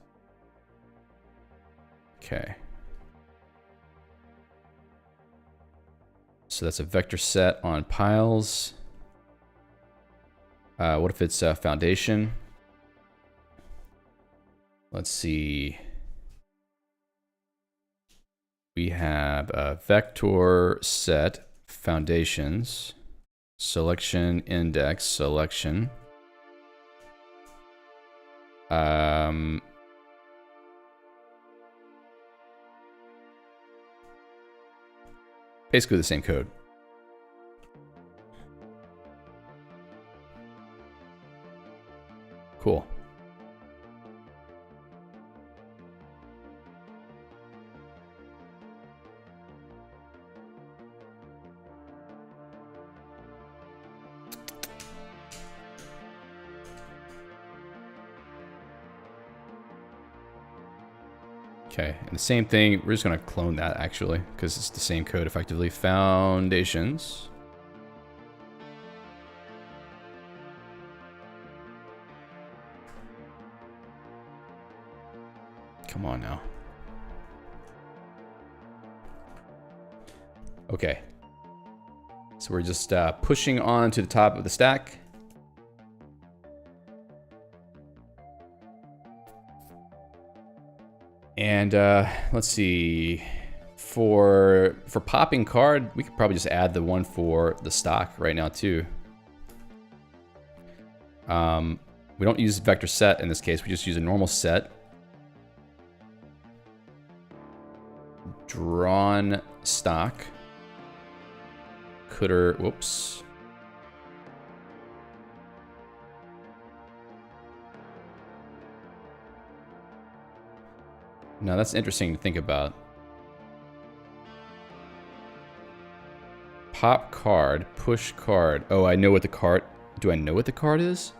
Okay. So that's a vector set on piles. What if it's a foundation? Let's see. We have a vector set foundations, selection index selection. Basically the same code. Cool. Okay, and the same thing, we're just gonna clone that actually, because it's the same code effectively. Foundations. Come on now. Okay. So we're just pushing on to the top of the stack. And let's see, for popping card, we could probably just add the one for the stock right now too. We don't use vector set in this case, we just use a normal set. Drawn stock. Coulter, whoops. Now that's interesting to think about. Pop card, push card. Oh, I know what the card... Do I know what the card is?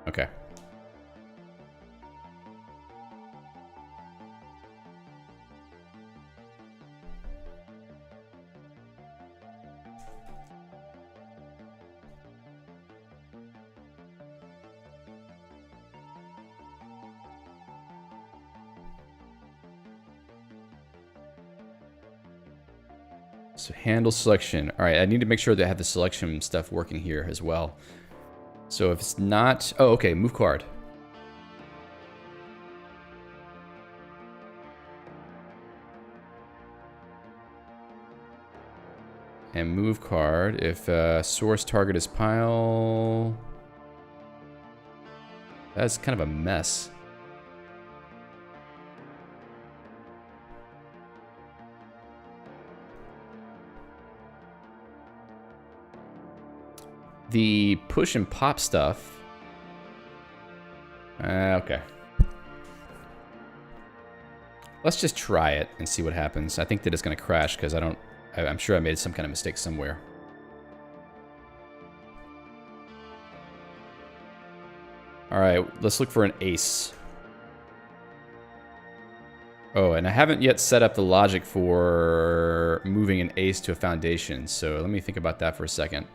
Okay. So handle selection. All right, I need to make sure that I have the selection stuff working here as well. So if it's not, oh, okay, move card. And move card, if source target is pile. That's kind of a mess. The push and pop stuff. Okay. Let's just try it and see what happens. I think that it's going to crash because I'm sure I made some kind of mistake somewhere. All right, let's look for an ace. Oh, and I haven't yet set up the logic for moving an ace to a foundation. So let me think about that for a second.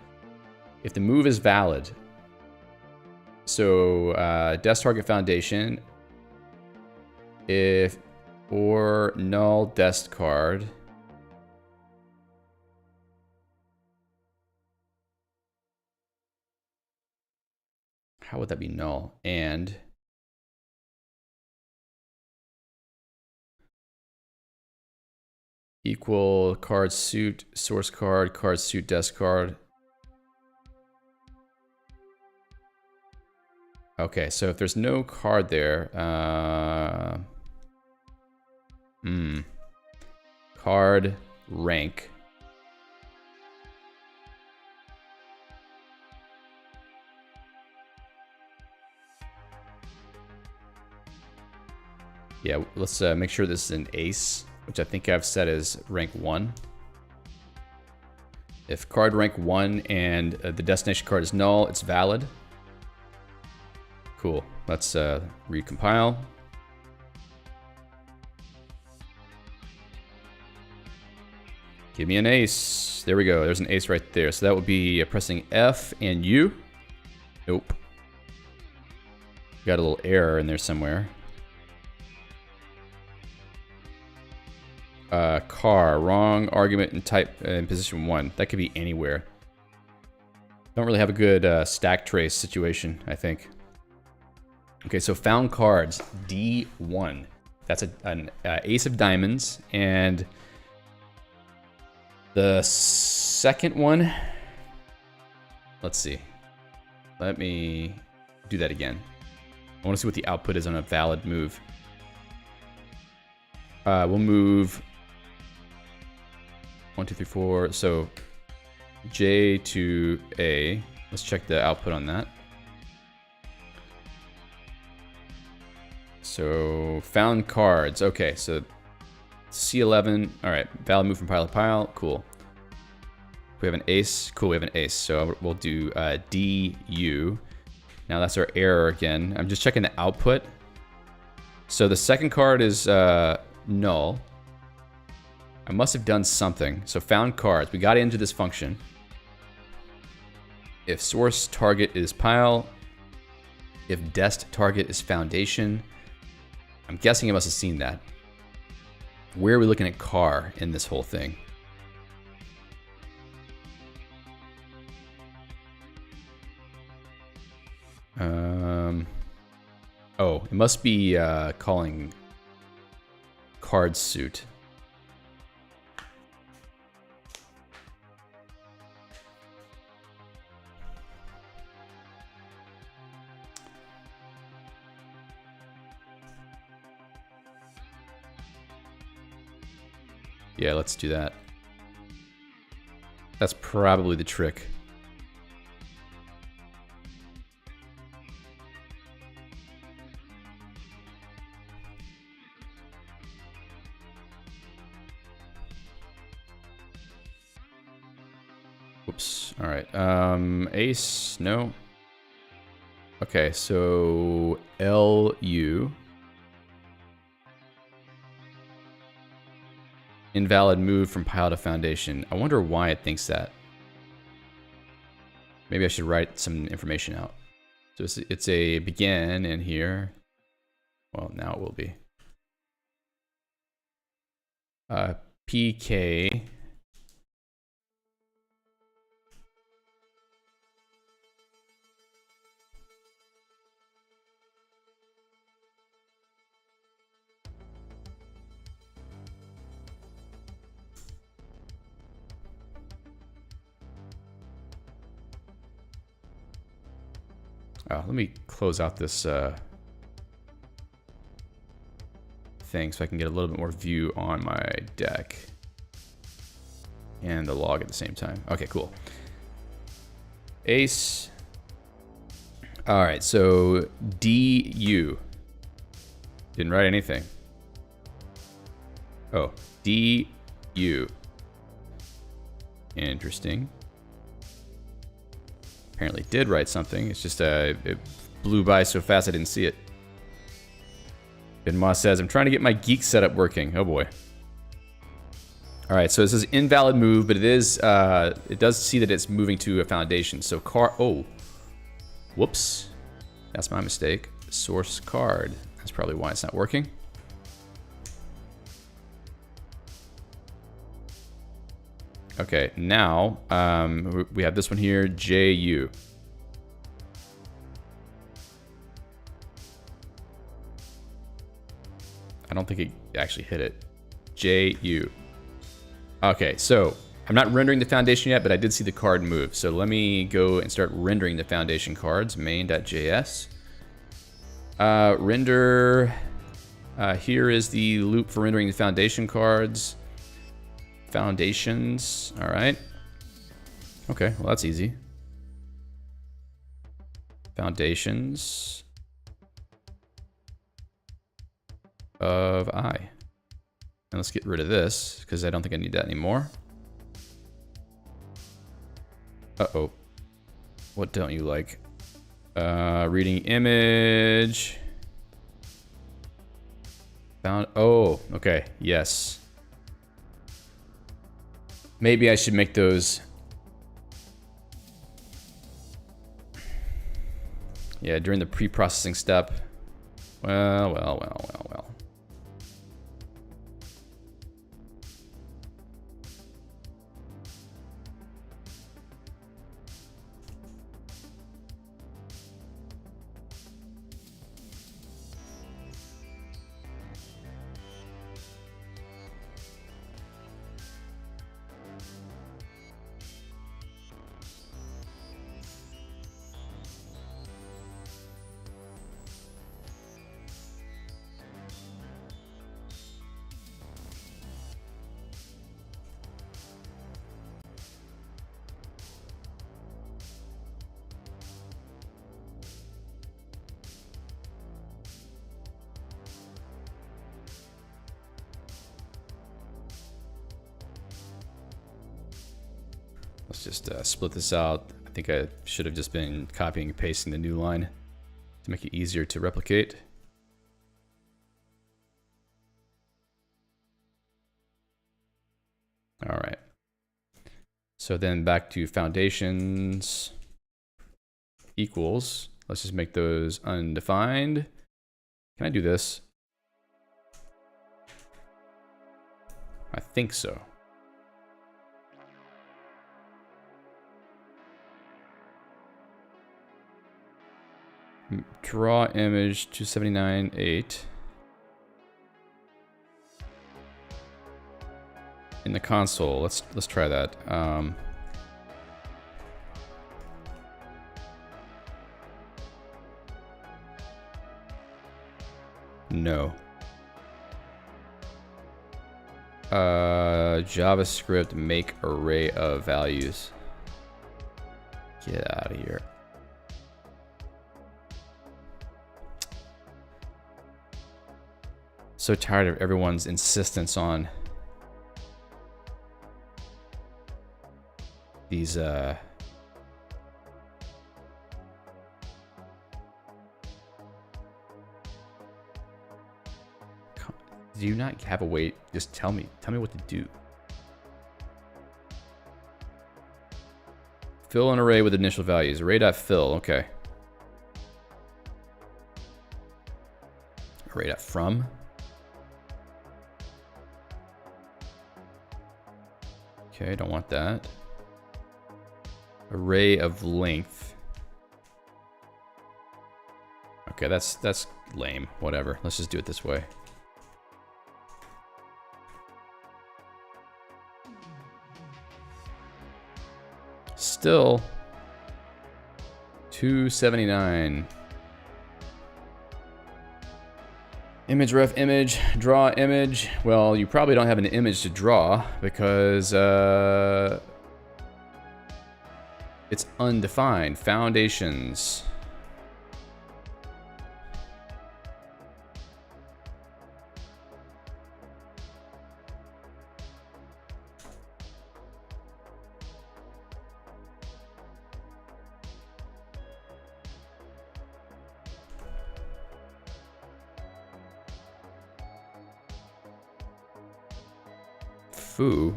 If the move is valid, so desk target foundation, if or null desk card, how would that be null? And equal card suit, source card, card suit, desk card. Okay, so if there's no card there, card rank. Yeah, let's make sure this is an ace, which I think I've set as rank 1. If card rank 1 and the destination card is null, it's valid. Cool. Let's recompile. Give me an ace. There we go. There's an ace right there. So that would be pressing F and U. Nope. Got a little error in there somewhere. Car, wrong argument and type in position 1. That could be anywhere. Don't really have a good stack trace situation, I think. Okay, so found cards, D1. That's an ace of diamonds. And the second one, let's see. Let me do that again. I want to see what the output is on a valid move. We'll move 1, 2, 3, 4. So J to A. Let's check the output on that. So found cards. Okay, so C11. All right, valid move from pile to pile. Cool. We have an ace. Cool, we have an ace. So we'll do DU. Now that's our error again. I'm just checking the output. So the second card is null. I must have done something. So found cards. We got into this function. If source target is pile, if dest target is foundation. I'm guessing it must have seen that. Where are we looking at car in this whole thing? Oh, it must be calling card suit. Yeah, let's do that. That's probably the trick. Whoops. All right. Ace, no. Okay, so LU. Invalid move from pile to foundation. I wonder why it thinks that. Maybe I should write some information out. So it's a begin in here. Well, now it will be. PK. Let me close out this thing so I can get a little bit more view on my deck and the log at the same time. Okay, cool. Ace. All right, so DU. Didn't write anything. Oh, DU. Interesting. Apparently did write something. It's just it blew by so fast I didn't see it. Ben Moss says, I'm trying to get my geek setup working. Oh boy. All right, so it says invalid move, but it is it does see that it's moving to a foundation. So oh, whoops, that's my mistake. Source card. That's probably why it's not working. Okay, now we have this one here, JU. I don't think it actually hit it. JU. Okay, so I'm not rendering the foundation yet, but I did see the card move. So let me go and start rendering the foundation cards, main.js. Render, here is the loop for rendering the foundation cards. Foundations, all right. Okay, well that's easy. Foundations of I. And let's get rid of this because I don't think I need that anymore. Uh-oh. What don't you like? Reading image. Found, oh, okay, yes. Maybe I should make those. Yeah, during the pre-processing step. Well. Let's just split this out. I think I should have just been copying and pasting the new line to make it easier to replicate. All right. So then back to foundations equals. Let's just make those undefined. Can I do this? I think so. Draw image 279.8 in the console. Let's try that. No. JavaScript make array of values. Get out of here. So tired of everyone's insistence on these do you not have a way? Just tell me what to do. Fill an array with initial values. Array.fill, okay. Array.from. Okay, don't want that. Array of length. Okay, that's lame. Whatever. Let's just do it this way. Still 279. Image ref image, draw image. Well, you probably don't have an image to draw because it's undefined. Foundations. Foo.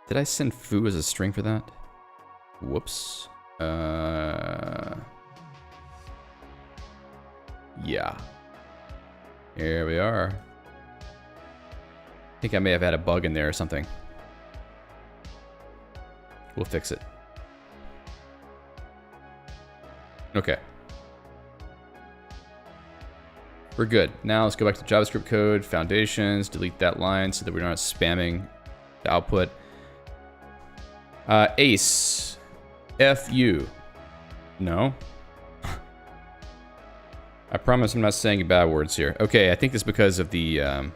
Did I send foo as a string for that? Whoops. Yeah. Here we are. I think I may have had a bug in there or something. We'll fix it. Okay. We're good. Now let's go back to JavaScript code, foundations, delete that line so that we're not spamming the output. Ace. F-U. No. I promise I'm not saying bad words here. Okay, I think it's because of the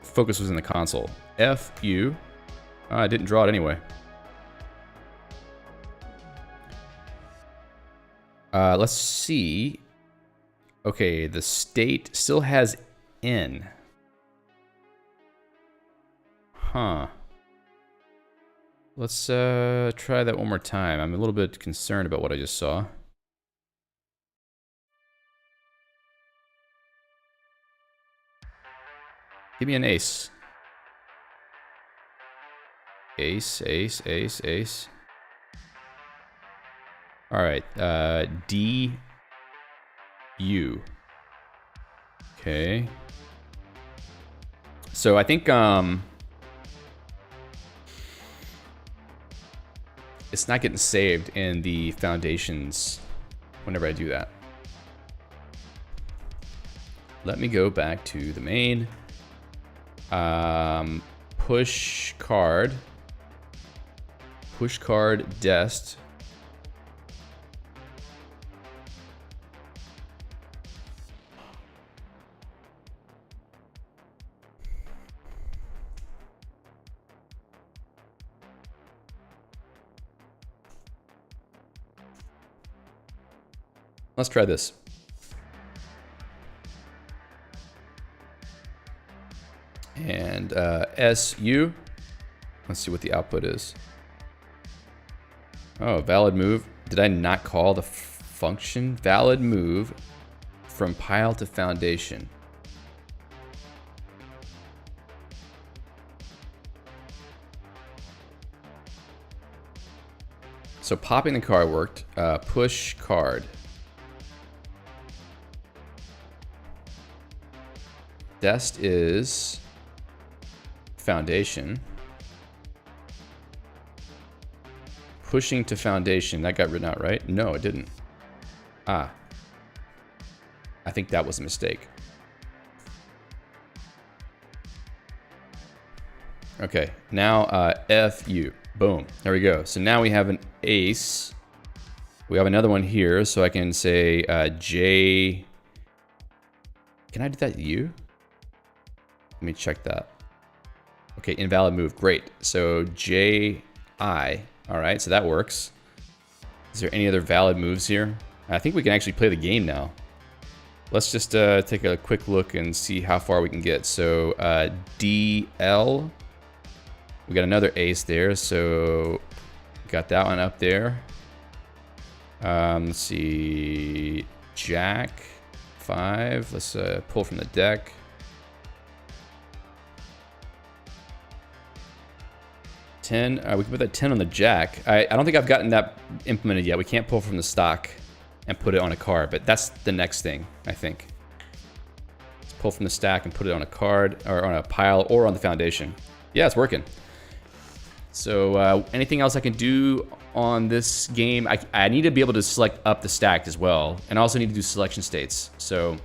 focus was in the console. F-U. I didn't draw it anyway. Let's see. Okay, the state still has N. Huh. Let's try that one more time. I'm a little bit concerned about what I just saw. Give me an ace. Ace, ace, ace, ace. All right, D, U. Okay. So I think it's not getting saved in the foundations whenever I do that. Let me go back to the main. Push card dest. Let's try this. And SU. Let's see what the output is. Oh, valid move. Did I not call the function? Valid move from pile to foundation. So popping the card worked. Push card. Dest is foundation. Pushing to foundation. That got written out, right? No, it didn't. Ah. I think that was a mistake. Okay, now FU. Boom. There we go. So now we have an ace. We have another one here, so I can say J. Can I do that U? Let me check that. Okay, invalid move. Great. So JI. All right, so that works. Is there any other valid moves here? I think we can actually play the game now. Let's just take a quick look and see how far we can get. So DL. We got another ace there, so got that one up there. Let's see, Jack 5. Let's pull from the deck. We can put that 10 on the Jack. I don't think I've gotten that implemented yet. We can't pull from the stock and put it on a card, but that's the next thing, I think. Let's pull from the stack and put it on a card, or on a pile, or on the foundation. Yeah, it's working. So anything else I can do on this game? I need to be able to select up the stack as well, and I also need to do selection states. So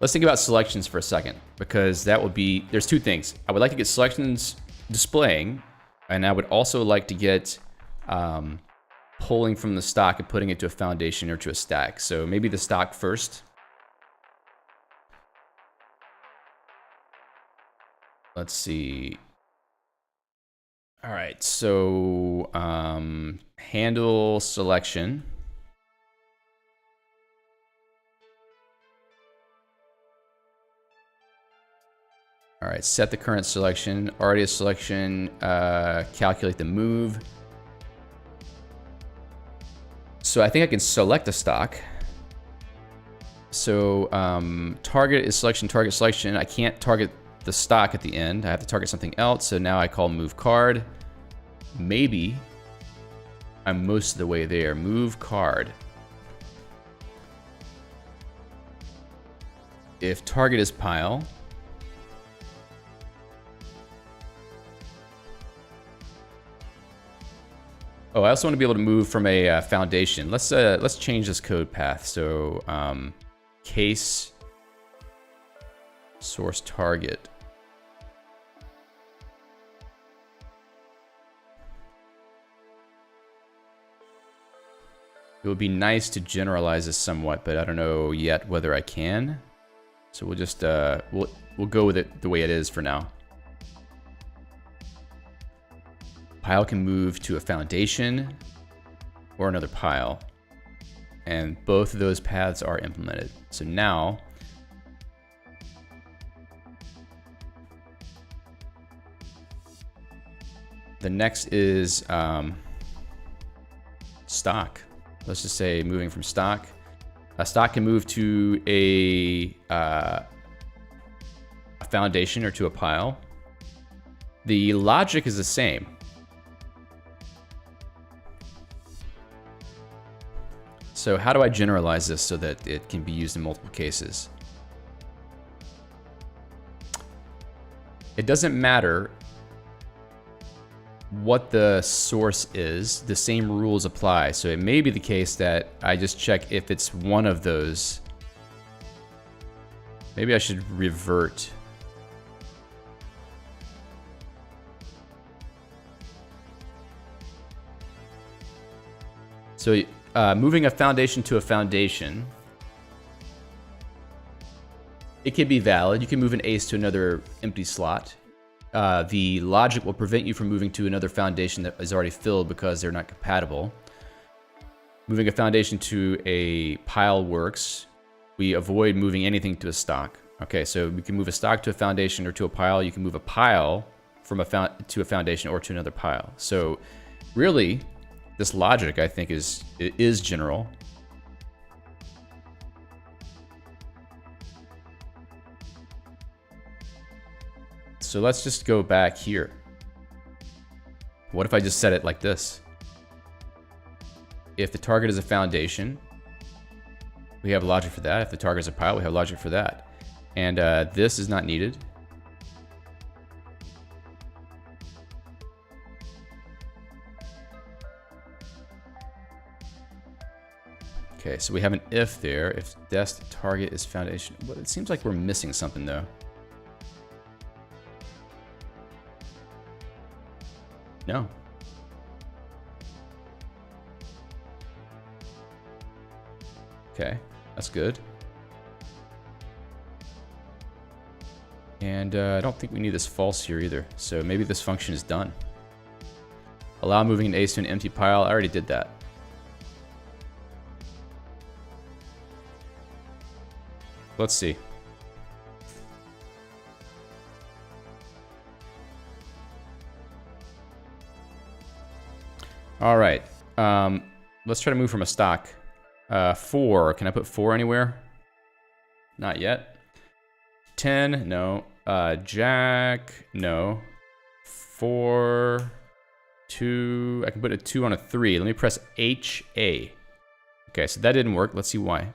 let's think about selections for a second, because that would be, there's two things. I would like to get selections displaying, and I would also like to get pulling from the stock and putting it to a foundation or to a stack. So maybe the stock first. Let's see. All right, so handle selection. All right, set the current selection. Already a selection, calculate the move. So I think I can select a stock. So target is selection, target selection. I can't target the stock at the end. I have to target something else. So now I call move card. Maybe I'm most of the way there. Move card. If target is pile, oh, I also want to be able to move from a foundation. Let's change this code path. So case source target. It would be nice to generalize this somewhat, but I don't know yet whether I can. So we'll just we'll go with it the way it is for now. Pile can move to a foundation or another pile, and both of those paths are implemented. So now the next is stock. Let's just say moving from stock. A stock can move to a foundation or to a pile. The logic is the same. So how do I generalize this so that it can be used in multiple cases? It doesn't matter what the source is, the same rules apply. So it may be the case that I just check if it's one of those. Maybe I should revert. So moving a foundation to a foundation, it can be valid. You can move an ace to another empty slot. The logic will prevent you from moving to another foundation that is already filled because they're not compatible. Moving a foundation to a pile works. We avoid moving anything to a stock. Okay, so we can move a stock to a foundation or to a pile. You can move a pile from to a foundation or to another pile. So really, this logic, I think, is general. So let's just go back here. What if I just set it like this? If the target is a foundation, we have logic for that. If the target is a pile, we have logic for that. And this is not needed. Okay, so we have an if there. If desk target is foundation. Well, it seems like we're missing something though. No. Okay, that's good. And I don't think we need this false here either. So maybe this function is done. Allow moving an ace to an empty pile. I already did that. Let's see. All right. Let's try to move from a stock. 4. Can I put 4 anywhere? Not yet. 10. No. Jack. No. 4. 2. I can put a 2 on a 3. Let me press HA. Okay, so that didn't work. Let's see why.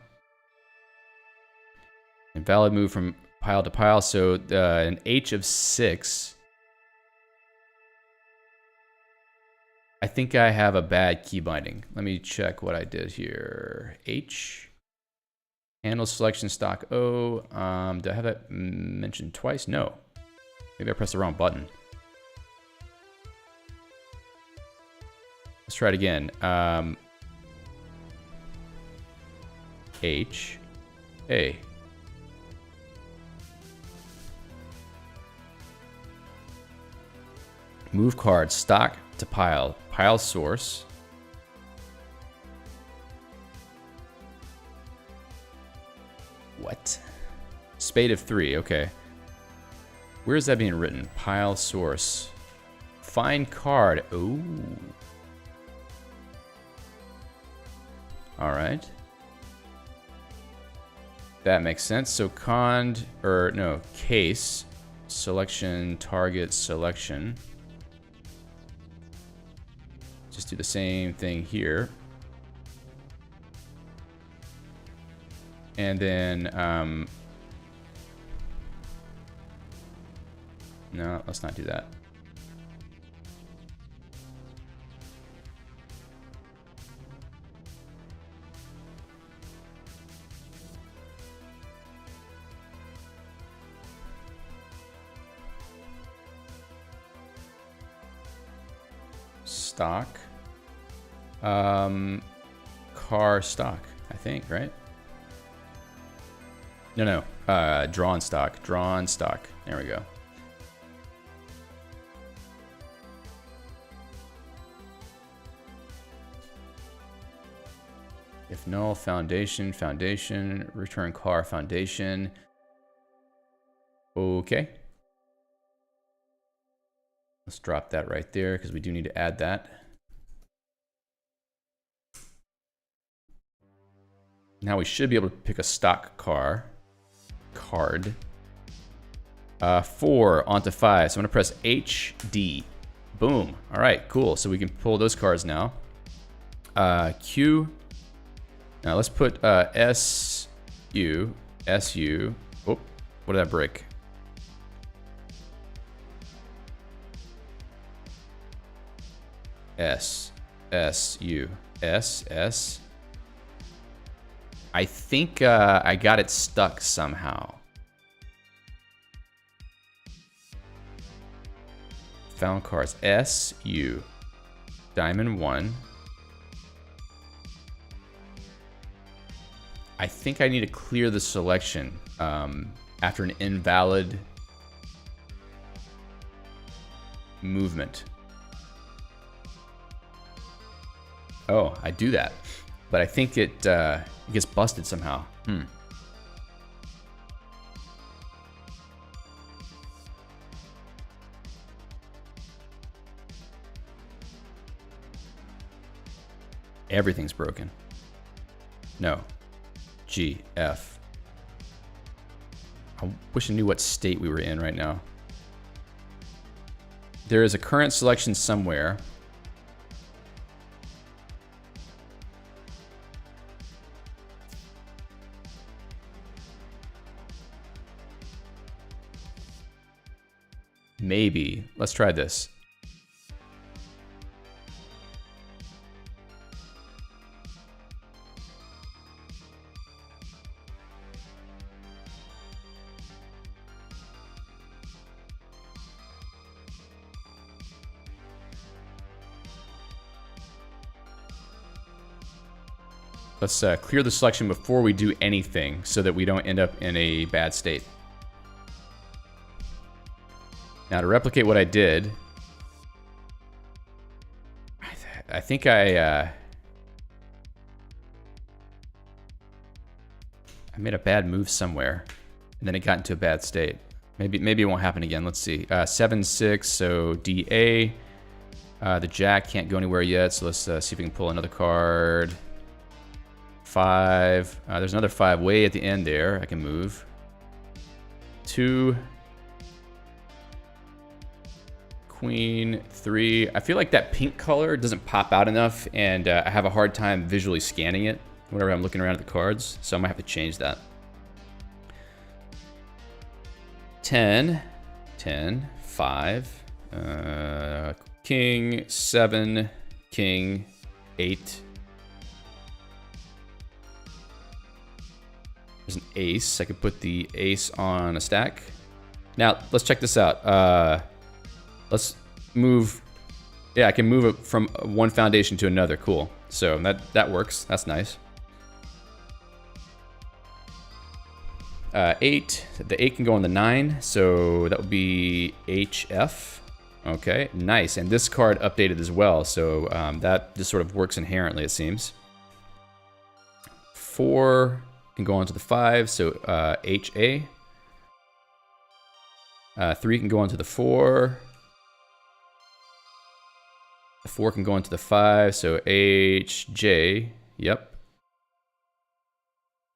Invalid move from pile to pile. So an H of 6. I think I have a bad key binding. Let me check what I did here. H. Handle selection stock O. Do I have that mentioned twice? No. Maybe I pressed the wrong button. Let's try it again. H. A. Move card stock to pile. Pile source. What? Spade of 3, okay. Where is that being written? Pile source. Find card. Ooh. All right. That makes sense. So case, selection, target, selection. Just do the same thing here. And then, no, let's not do that. Stock. Car stock, I think, right? No. Drawn stock. Drawn stock. There we go. If null, foundation, return car, foundation. Okay. Let's drop that right there because we do need to add that. Now we should be able to pick a stock card. 4 onto 5. So I'm gonna press HD. Boom. All right, cool. So we can pull those cards now. Q. Now let's put SU. Oh, what did I break? SU. I think I got it stuck somehow. Found cards. SU. Diamond 1. I think I need to clear the selection after an invalid movement. Oh, I do that. But I think it gets busted somehow. Everything's broken. No. G, F. I wish I knew what state we were in right now. There is a current selection somewhere. Maybe. Let's try this. Let's clear the selection before we do anything so that we don't end up in a bad state. Now to replicate what I did, I think I made a bad move somewhere, and then it got into a bad state. Maybe it won't happen again. Let's see. 7-6, so DA. The Jack can't go anywhere yet, so let's see if we can pull another card. 5. There's another 5 way at the end there. I can move. 2. Queen, 3. I feel like that pink color doesn't pop out enough, and I have a hard time visually scanning it whenever I'm looking around at the cards, so I might have to change that. 10, 5, King, 7, King, 8. There's an ace. I could put the ace on a stack. Now, let's check this out. Let's move. Yeah, I can move it from one foundation to another. Cool. So that works. That's nice. 8. The 8 can go on the 9. So that would be HF. Okay, nice. And this card updated as well. So that just sort of works inherently, it seems. 4 can go on to the 5. So HA. 3 can go on to the 4. The 4 can go into the 5, so HJ. Yep.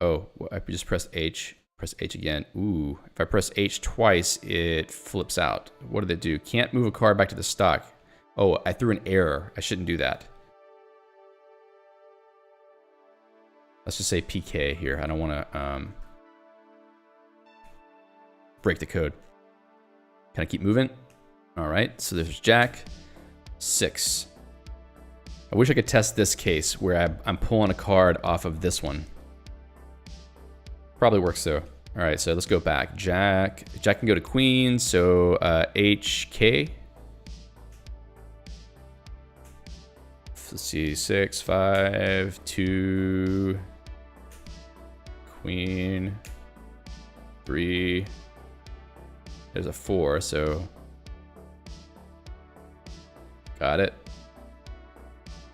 Oh, I just pressed H. Press H again. Ooh, if I press H twice, it flips out. What did it do? Can't move a card back to the stock. Oh, I threw an error. I shouldn't do that. Let's just say PK here. I don't want to break the code. Can I keep moving? All right, so there's Jack. 6. I wish I could test this case where I'm pulling a card off of this one. Probably works though. All right, so let's go back. Jack can go to Queen, so HK. Let's see, 6, 5, 2, Queen, 3. There's a 4, so got it.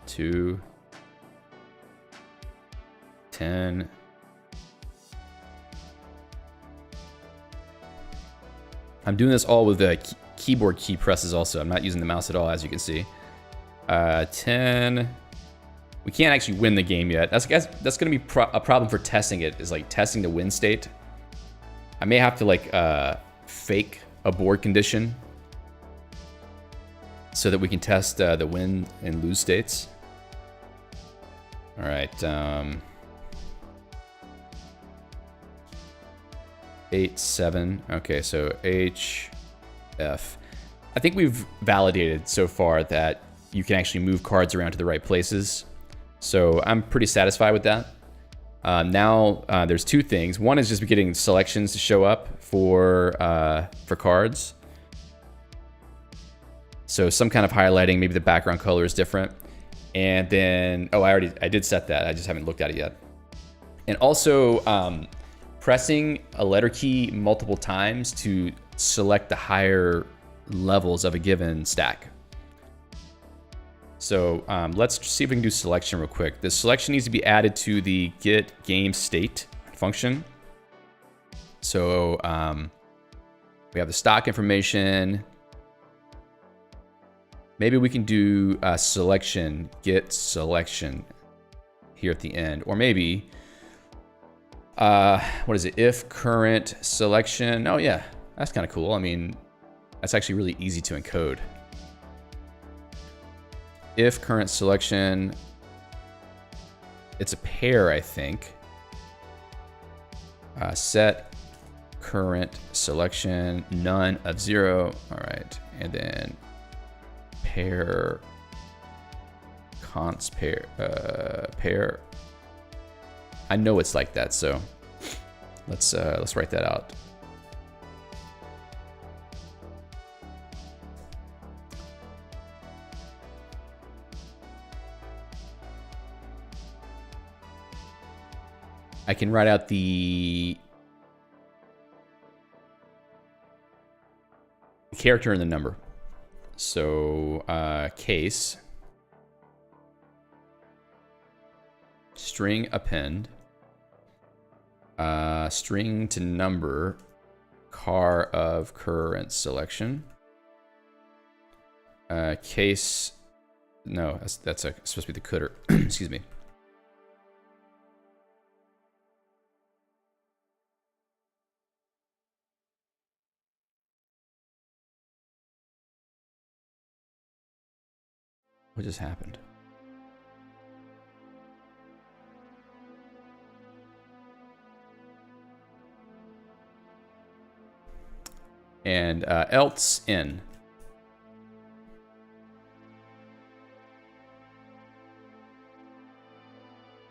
2, 10. I'm doing this all with the keyboard key presses also. I'm not using the mouse at all, as you can see. 10. We can't actually win the game yet. That's going to be a problem for testing it, is like testing the win state. I may have to like fake a board condition so that we can test the win and lose states. All right. 8, 7. Okay, so H, F. I think we've validated so far that you can actually move cards around to the right places. So I'm pretty satisfied with that. Now there's 2 things. One is just getting selections to show up for cards. So some kind of highlighting, maybe the background color is different. And then, oh, I did set that. I just haven't looked at it yet. And also pressing a letter key multiple times to select the higher levels of a given stack. So let's see if we can do selection real quick. The selection needs to be added to the get game state function. So we have the stock information. Maybe we can do selection, get selection. here at the end. Or maybe, what is it? If current selection. Oh yeah, that's kind of cool. I mean, that's actually really easy to encode. If current selection, it's a pair, I think. Set current selection none of 0. All right, and then pair const pair pair. I know it's like that, so let's write that out. I can write out the character and the number. So case string append string to number car of current selection case. No, that's supposed to be the cooter. Excuse me. What just happened? And else in.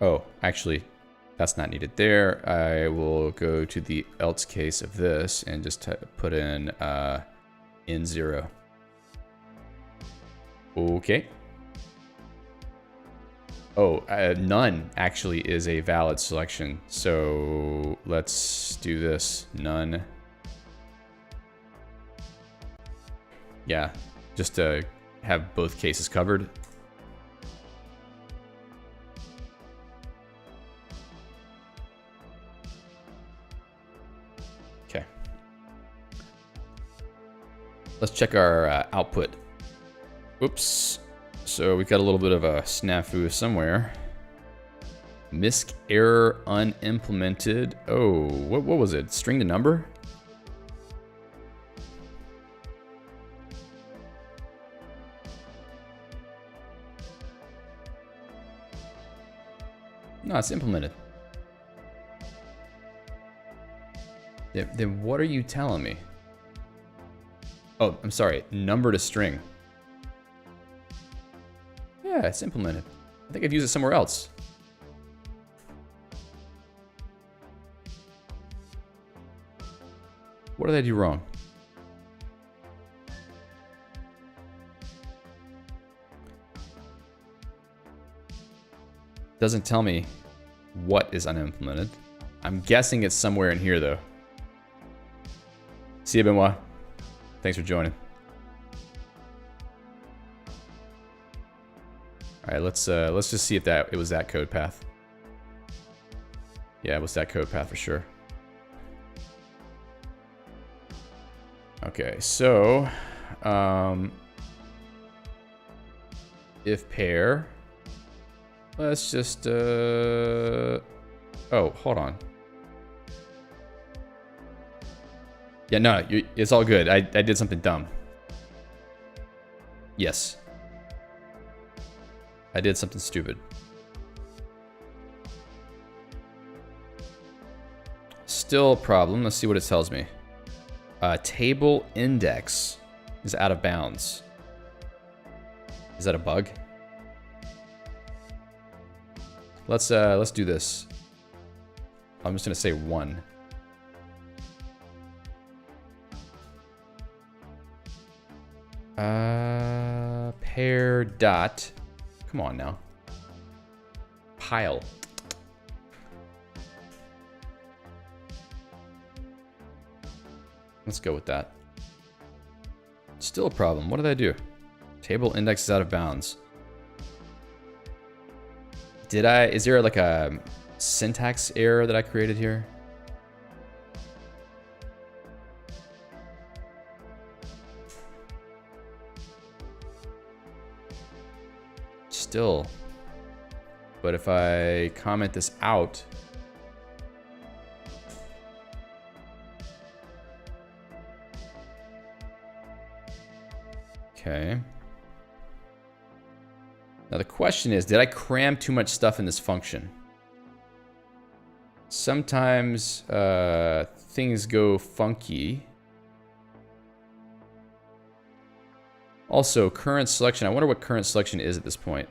Oh, actually, that's not needed there. I will go to the else case of this and just put in 0. Okay. Oh, none actually is a valid selection. So let's do this. None. Yeah, just to have both cases covered. Okay. Let's check our output. Oops. So we got a little bit of a snafu somewhere. MISC error unimplemented. Oh, what was it? String to number? No, it's implemented. Then what are you telling me? Oh, I'm sorry. Number to string. Yeah, it's implemented. I think I've used it somewhere else. What did I do wrong? Doesn't tell me what is unimplemented. I'm guessing it's somewhere in here, though. See you, Benoit. Thanks for joining. All right, let's just see if it was that code path. Yeah, it was that code path for sure. Okay, so if pair, let's just oh, hold on. Yeah, no, it's all good. I did something dumb. Yes. I did something stupid. Still a problem. Let's see what it tells me. Table index is out of bounds. Is that a bug? Let's do this. I'm just gonna say 1. Pair dot. Come on now. Pile. Let's go with that. Still a problem. What did I do? Table index is out of bounds. Did I? Is there like a syntax error that I created here? Still. But if I comment this out, okay. Now the question is, did I cram too much stuff in this function? Sometimes things go funky. Also, current selection. I wonder what current selection is at this point.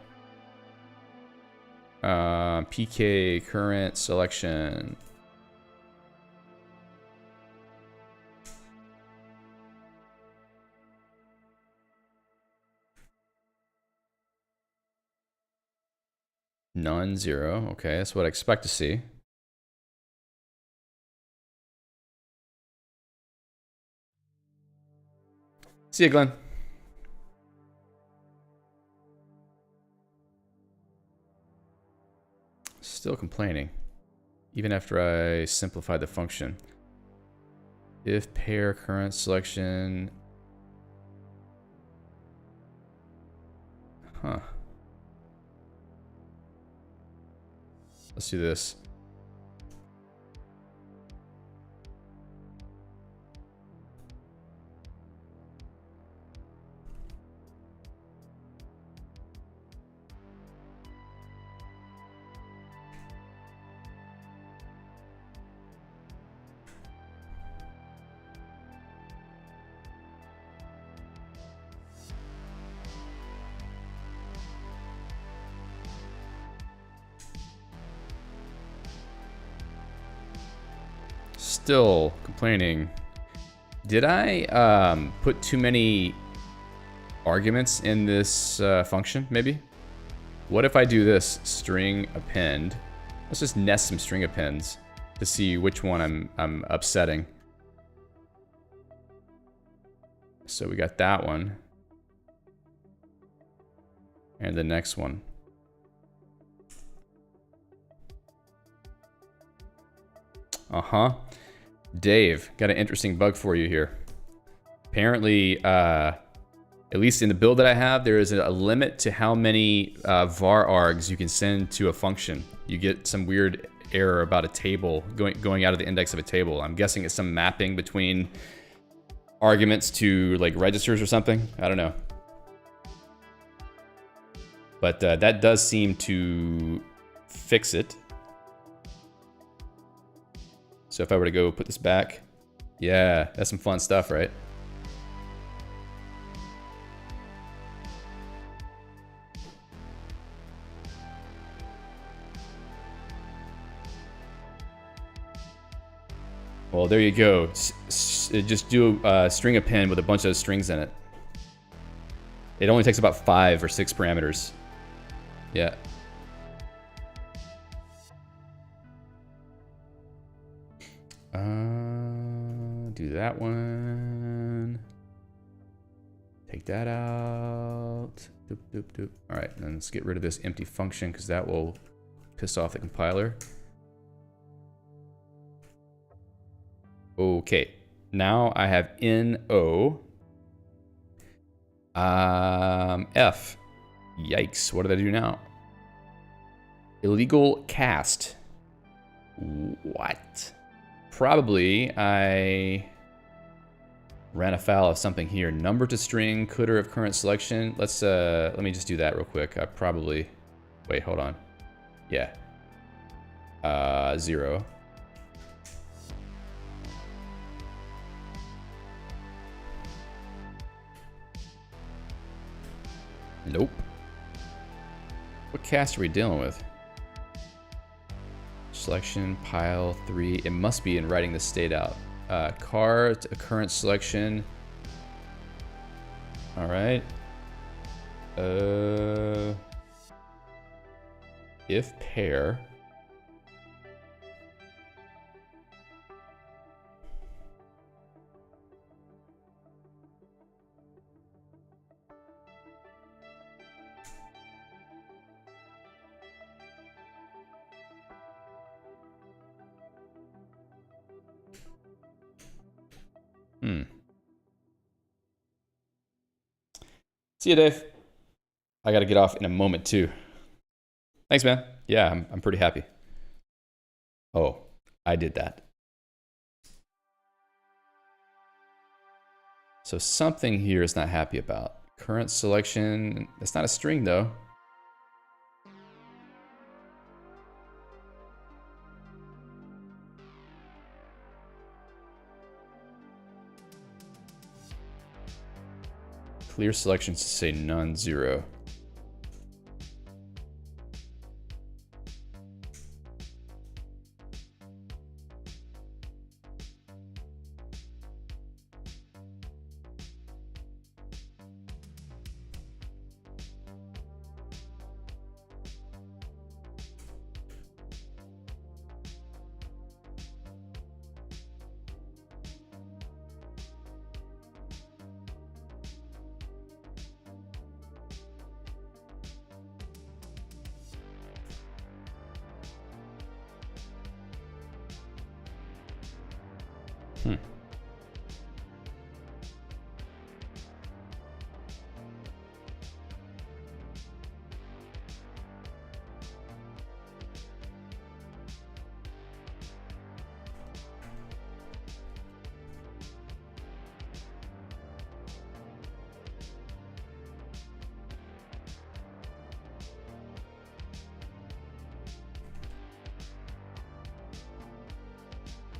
PK current selection. None, 0. Okay, that's what I expect to see. See you, Glenn. Still complaining, even after I simplified the function. If pair current selection. Huh. Let's do this. Still complaining. Did I put too many arguments in this function, maybe? What if I do this string append? Let's just nest some string appends to see which one I'm upsetting. So we got that one. And the next one. Uh-huh. Dave, got an interesting bug for you here. Apparently, at least in the build that I have, there is a limit to how many var args you can send to a function. You get some weird error about a table, going out of the index of a table. I'm guessing it's some mapping between arguments to like registers or something. I don't know. But that does seem to fix it. So if I were to go put this back, yeah, that's some fun stuff, right? Well, there you go. Just do a string append with a bunch of strings in it. It only takes about 5 or 6 parameters. Yeah. Do that one. Take that out. Doop, doop, doop. All right, then let's get rid of this empty function because that will piss off the compiler. Okay, now I have NO. F. Yikes, what did I do now? Illegal cast. What? Probably I ran afoul of something here. Number to string, cooter of current selection. Let's let me just do that real quick. I probably, wait, hold on. Yeah. 0. Nope. What cast are we dealing with? Selection, pile, 3. It must be in writing the state out. Car to current selection. All right. If pair. See you, Dave. I gotta get off in a moment, too. Thanks, man. Yeah, I'm pretty happy. Oh, I did that. So something here is not happy about. Current selection, it's not a string though. Clear selections to say none, 0.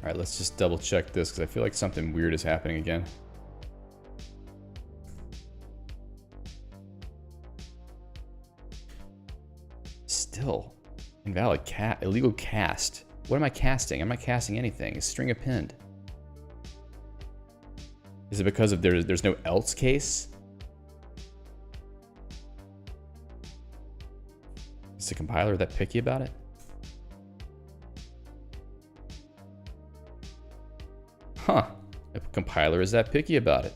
All right, let's just double check this because I feel like something weird is happening again. Still, invalid illegal cast. What am I casting? I'm not casting anything. Is string append? Is it because of there's no else case? Is the compiler that picky about it? Huh, a compiler is that picky about it.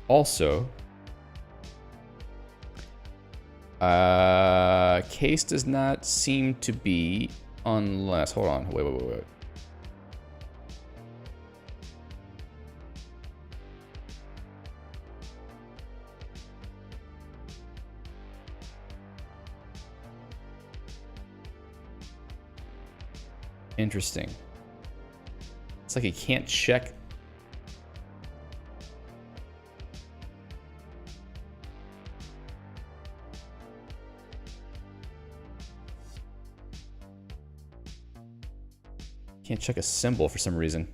Also, case does not seem to be unless, hold on, wait. Interesting. It's like it can't check. Can't check a symbol for some reason.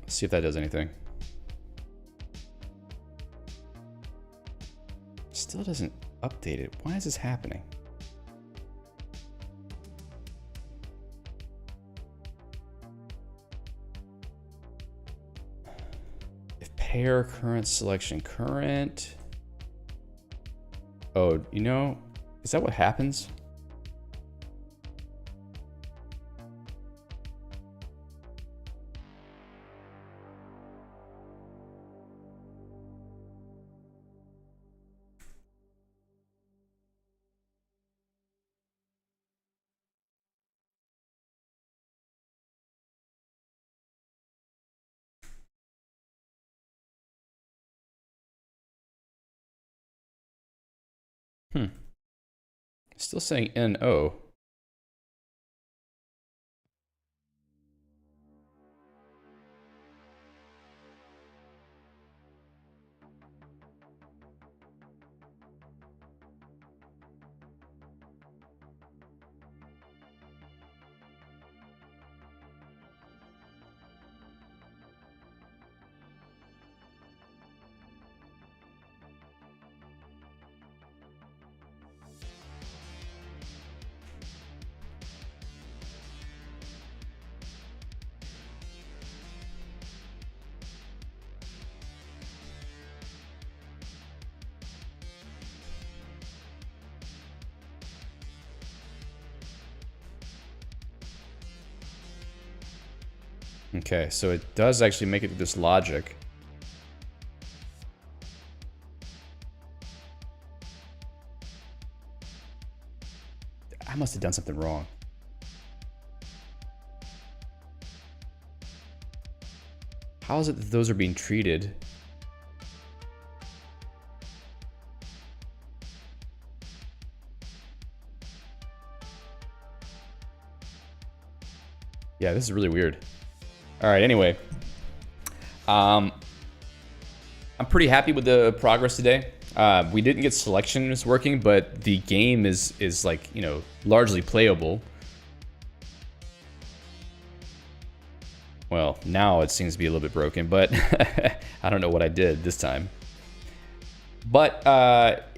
See if that does anything. Still doesn't update it. Why is this happening? If pair current selection current. Oh, you know, is that what happens? Still saying NO. Okay, so it does actually make it through this logic. I must have done something wrong. How is it that those are being treated? Yeah, this is really weird. All right, anyway. I'm pretty happy with the progress today. We didn't get selections working, but the game is like, you know, largely playable. Well, now it seems to be a little bit broken, but I don't know what I did this time. But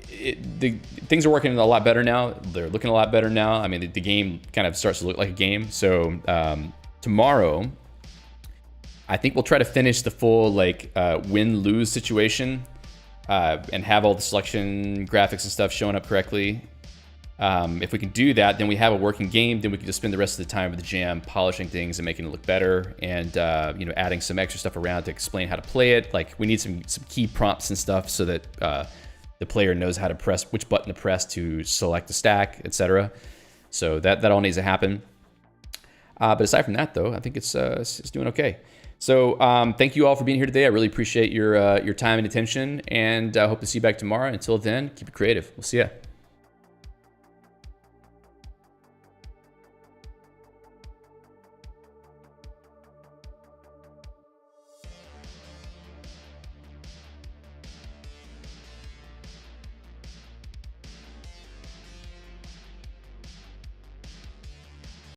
things are working a lot better now. They're looking a lot better now. I mean, the game kind of starts to look like a game. So tomorrow, I think we'll try to finish the full like win-lose situation and have all the selection graphics and stuff showing up correctly. If we can do that, then we have a working game. Then we can just spend the rest of the time with the jam polishing things and making it look better, and you know, adding some extra stuff around to explain how to play it. Like we need some key prompts and stuff so that the player knows how to press, which button to press to select a stack, etc. So that all needs to happen. But aside from that, though, I think it's doing okay. So thank you all for being here today. I really appreciate your time and attention, and I hope to see you back tomorrow. Until then, keep it creative. We'll see ya.